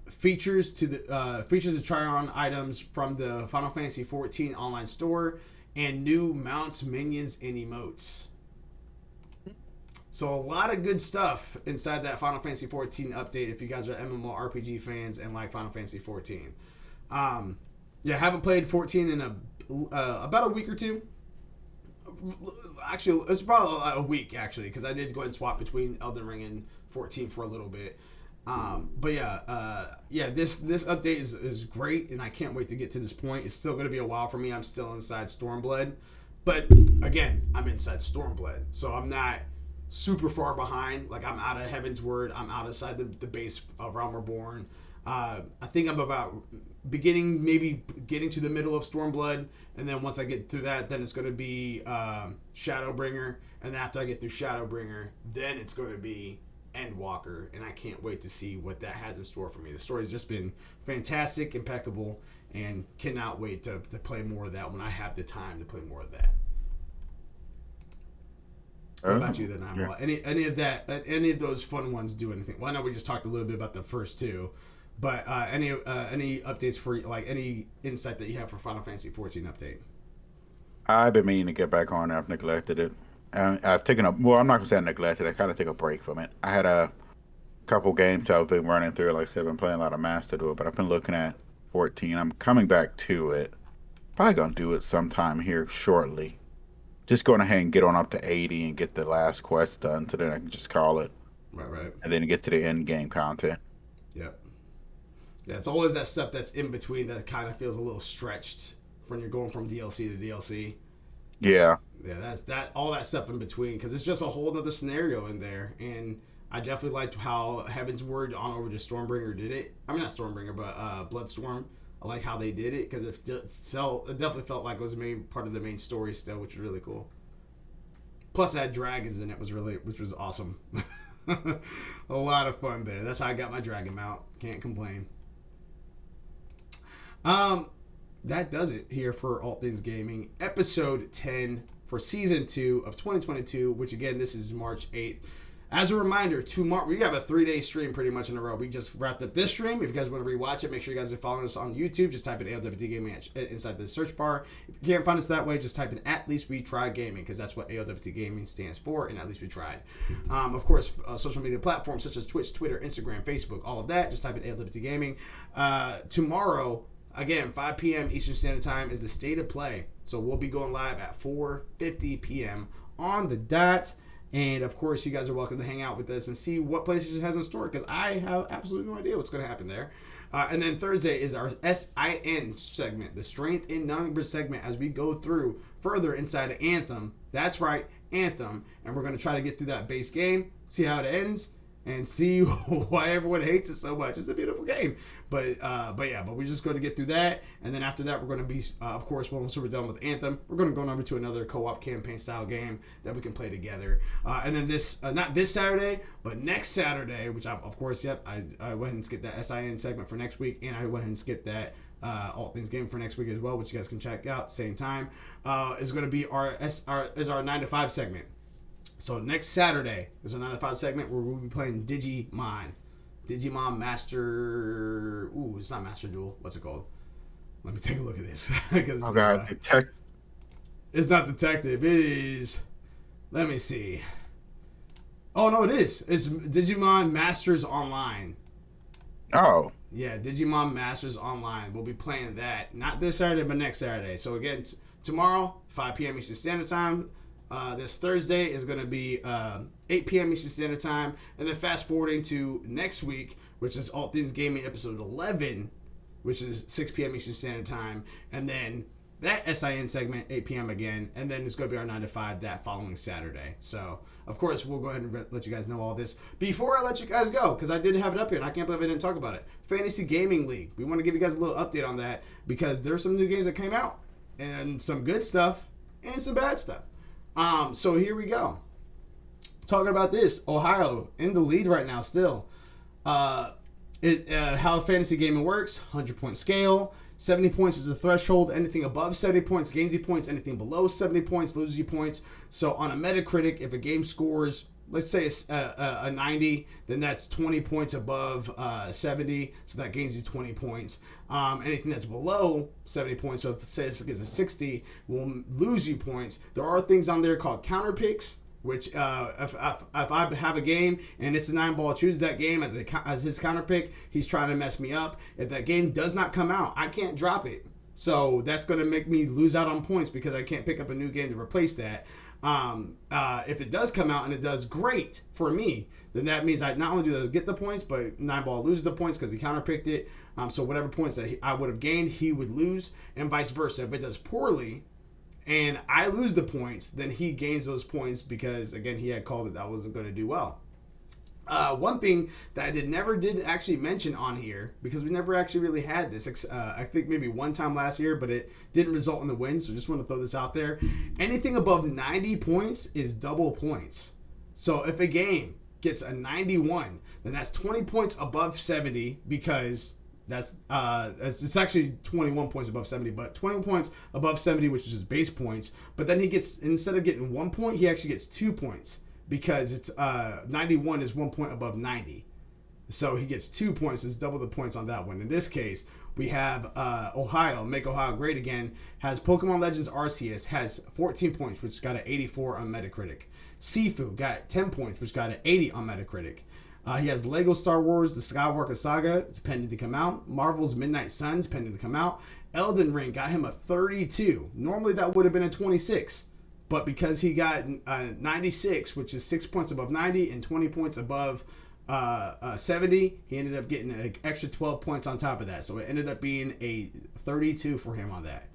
features to try on items from the Final Fantasy 14 online store, and new mounts, minions, and emotes. So a lot of good stuff inside that Final Fantasy 14 update if you guys are MMORPG fans and like Final Fantasy 14. Haven't played 14 in about a week or two. Actually, it's probably a week, actually, because I did go ahead and swap between Elden Ring and 14 for a little bit. This update is great, and I can't wait to get to this point. It's still going to be a while for me. I'm still inside Stormblood. But, again, I'm inside Stormblood, so I'm not super far behind. Like, I'm out of Heaven's Word. I'm outside the base of Realm Reborn. I think I'm about maybe getting to the middle of Stormblood, and then once I get through that, then it's going to be Shadowbringer, and after I get through Shadowbringer, then it's going to be Endwalker, and I can't wait to see what that has in store for me. The story's just been fantastic, impeccable, and cannot wait to play more of that when I have the time to play more of that. What about you then, Eyeball? Yeah. Any of those fun ones do anything? Well, I know we just talked a little bit about the first two, but any updates for, like, any insight that you have for Final Fantasy 14 update? I've been meaning to get back on it. I've neglected it. I've taken I'm not going to say I neglected it. I kind of take a break from it. I had a couple games I've been running through. Like I said, I've been playing a lot of Master Duel, but I've been looking at 14. I'm coming back to it. Probably going to do it sometime here shortly. Just going ahead and get on up to 80 and get the last quest done, so then I can just call it. Right. And then get to the end game content. Yep. Yeah, it's always that stuff that's in between that kind of feels a little stretched when you're going from DLC to DLC. Yeah. Yeah, that's that. All that stuff in between, because it's just a whole other scenario in there, and I definitely liked how Heaven's Word on over to Stormbringer did it. I mean, not Stormbringer, but Bloodstorm. I like how they did it, because it definitely felt like it was a main part of the main story still, which was really cool. Plus, it had dragons in it, which was awesome. A lot of fun there. That's how I got my dragon mount. Can't complain. That does it here for All Things Gaming, episode 10 for season 2 of 2022, which again, this is March 8th. As a reminder, tomorrow we have a 3-day stream pretty much in a row. We just wrapped up this stream. If you guys want to rewatch it, make sure you guys are following us on YouTube. Just type in ALWT Gaming inside the search bar. If you can't find us that way, just type in At Least We Tried Gaming, because that's what ALWT Gaming stands for, and At Least We Tried. Of course, social media platforms such as Twitch, Twitter, Instagram, Facebook, all of that. Just type in ALWT Gaming. Tomorrow, again, 5 p.m. Eastern Standard Time is the State of Play. So we'll be going live at 4:50 p.m. on the dot. And, of course, you guys are welcome to hang out with us and see what PlayStation has in store, because I have absolutely no idea what's going to happen there. And then Thursday is our SIN segment, the Strength in Numbers segment, as we go through further inside of Anthem. That's right, Anthem. And we're going to try to get through that base game, see how it ends, and see why everyone hates it so much. It's a beautiful game. But we're just going to get through that. And then after that, we're going to be, of course, once we're done with Anthem, we're going to go over to another co-op campaign style game that we can play together. And then this, not this Saturday, but next Saturday, which I, of course, I went ahead and skipped that SIN segment for next week. And I went ahead and skipped that All Things Gaming for next week as well, which you guys can check out same time. Is going to be our 9 to 5 segment. So next Saturday is a 9 to 5 segment where we'll be playing Digimon Master. Ooh, it's not Master Duel. What's it called? Let me take a look at this. It's not Detective. It is. Let me see. Oh no, it is. It's Digimon Masters Online. Oh. Yeah, Digimon Masters Online. We'll be playing that not this Saturday, but next Saturday. So again, tomorrow, 5 p.m. Eastern Standard Time. This Thursday is going to be 8 p.m. Eastern Standard Time. And then fast forwarding to next week, which is All Things Gaming episode 11, which is 6 p.m. Eastern Standard Time. And then that SIN segment, 8 p.m. again. And then it's going to be our 9 to 5 that following Saturday. So, of course, we'll go ahead and let you guys know all this. Before I let you guys go, because I did have it up here, and I can't believe I didn't talk about it. Fantasy Gaming League. We want to give you guys a little update on that, because there's some new games that came out. And some good stuff, and some bad stuff. So here we go. Talking about this, Ohio in the lead right now still. How fantasy gaming works, 100-point scale. 70 points is the threshold. Anything above 70 points gains you points. Anything below 70 points loses you points. So on a Metacritic, if a game scores, let's say a 90, then that's 20 points above 70, so that gains you 20 points. Anything that's below 70 points, so if it says it's a 60, will lose you points. There are things on there called counter picks, which if I have a game and it's a 9-ball, choose that game as his counter pick, he's trying to mess me up. If that game does not come out, I can't drop it. So that's going to make me lose out on points because I can't pick up a new game to replace that. If it does come out and it does great for me, then that means I not only do I get the points, but 9-ball loses the points because he counterpicked it. So whatever points that I would have gained, he would lose, and vice versa. If it does poorly and I lose the points, then he gains those points because, again, he had called it that I wasn't going to do well. One thing that I never did actually mention on here, because we never actually really had this, I think maybe one time last year, but it didn't result in the win, so just want to throw this out there. Anything above 90 points is double points. So if a game gets a 91, then that's 20 points above 70, because it's actually 21 points above 70, but 20 points above 70, which is just base points. But then he gets, instead of getting 1 point, he actually gets 2 points. Because it's 91 is 1 point above 90. So he gets 2 points. It's double the points on that one. In this case, we have Ohio, Make Ohio Great Again, has Pokemon Legends Arceus, has 14 points, which got an 84 on Metacritic. Sifu got 10 points, which got an 80 on Metacritic. He has Lego Star Wars, The Skywalker Saga, it's pending to come out. Marvel's Midnight Suns, pending to come out. Elden Ring got him a 32. Normally that would have been a 26. But because he got 96, which is 6 points above 90 and 20 points above 70, he ended up getting an extra 12 points on top of that. So it ended up being a 32 for him on that.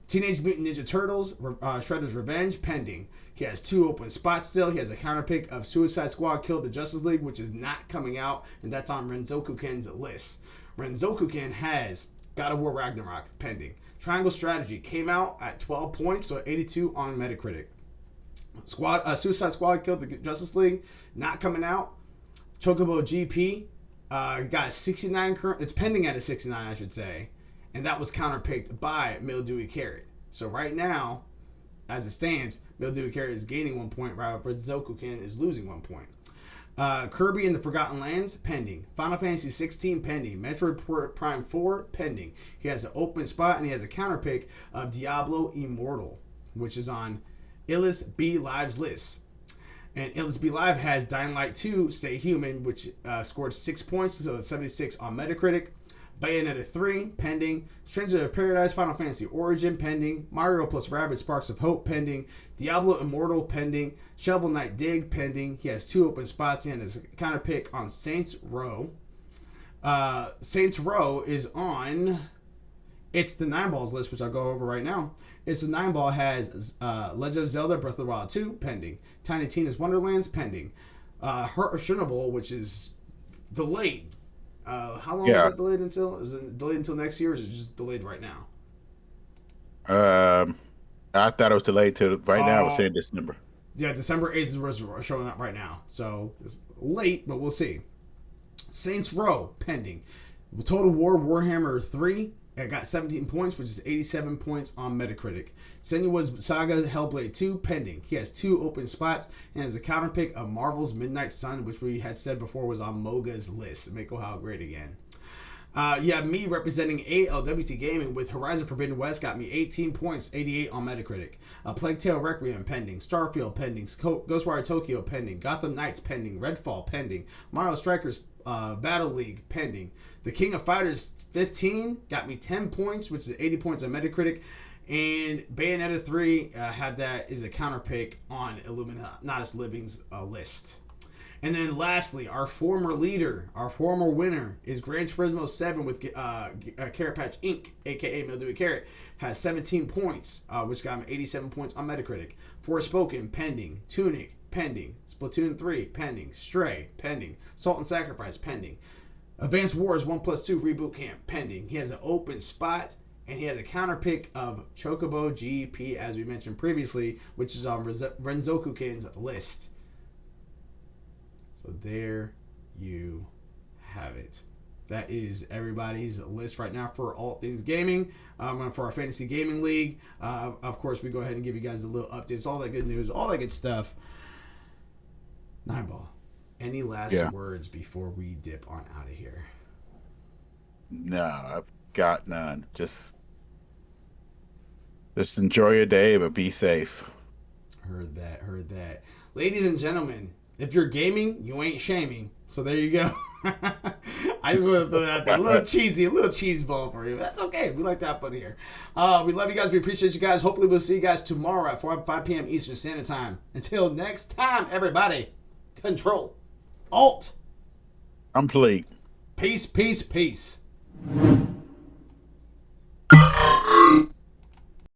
Teenage Mutant Ninja Turtles, Shredder's Revenge, pending. He has 2 open spots still. He has a counter pick of Suicide Squad Killed the Justice League, which is not coming out, and that's on Renzoku-ken's list. Renzoku-ken has God of War Ragnarok, pending. Triangle Strategy came out at 12 points, so 82 on Metacritic. Suicide Squad killed the Justice League. Not coming out. Chocobo GP got a 69 current. It's pending at a 69, I should say. And that was counterpicked by Mildewy Carrot. So right now, as it stands, Mildewy Carrot is gaining 1 point, while Zokukin is losing 1 point. Kirby and the Forgotten Lands, pending. Final Fantasy 16, pending. Metroid Prime 4, pending. He has an open spot, and he has a counterpick of Diablo Immortal, which is on Illis B Live's list. And Illis B Live has Dying Light 2, Stay Human, which scored 6 points, so it's 76 on Metacritic. Bayonetta 3, pending. Stranger of Paradise, Final Fantasy Origin, pending. Mario plus Rabbids Sparks of Hope, pending. Diablo Immortal, pending. Shovel Knight Dig, pending. He has 2 open spots and his counterpick on Saints Row. Saints Row is on... It's the 9 Balls list, which I'll go over right now. It's the 9 Ball has Legend of Zelda Breath of the Wild 2, pending. Tiny Tina's Wonderlands, pending. Heart of Chernobyl, which is delayed. How long was that delayed until? Is it delayed until next year, or is it just delayed right now? I thought it was delayed to right now. I was saying December. Yeah, December 8th is showing up right now. So it's late, but we'll see. Saints Row, pending. Total War Warhammer 3. It got 17 points, which is 87 points on Metacritic. Senua's Saga Hellblade 2, pending. He has 2 open spots and has a counterpick of Marvel's Midnight Sun, which we had said before was on Moga's list. Make Ohio great again. You have me representing ALWT Gaming with Horizon Forbidden West, got me 18 points, 88 on Metacritic. Plague Tale Requiem, pending. Starfield, pending. Ghostwire Tokyo, pending. Gotham Knights, pending. Redfall, pending. Mario Strikers Battle League, pending. The King of Fighters 15 got me 10 points, which is 80 points on Metacritic. And Bayonetta 3 had that as a counterpick on Illuminatus Living's list. And then lastly, our former leader, our former winner is Gran Turismo 7 with Carrot Patch Inc., a.k.a. Mildewy Carrot, has 17 points, which got him 87 points on Metacritic. Forspoken, pending. Tunic, pending. Splatoon 3, pending. Stray, pending. Salt and Sacrifice, pending. Advanced Wars 1+2 Reboot Camp, pending. He has an open spot, and he has a counterpick of Chocobo GP, as we mentioned previously, which is on Renzokukin's list. So there you have it. That is everybody's list right now for ALWT Things Gaming, for our Fantasy Gaming League. Of course, we go ahead and give you guys the little updates, all that good news, all that good stuff. 9 Ball, any last words before we dip on out of here? No, I've got none. Just enjoy your day, but be safe. Heard that. Ladies and gentlemen, if you're gaming, you ain't shaming. So there you go. I just want to throw that out there. A little cheese ball for you. That's okay. We like to have fun here. We love you guys. We appreciate you guys. Hopefully we'll see you guys tomorrow at 5 p.m. Eastern Standard Time. Until next time, everybody, control. Alt. Complete. Peace.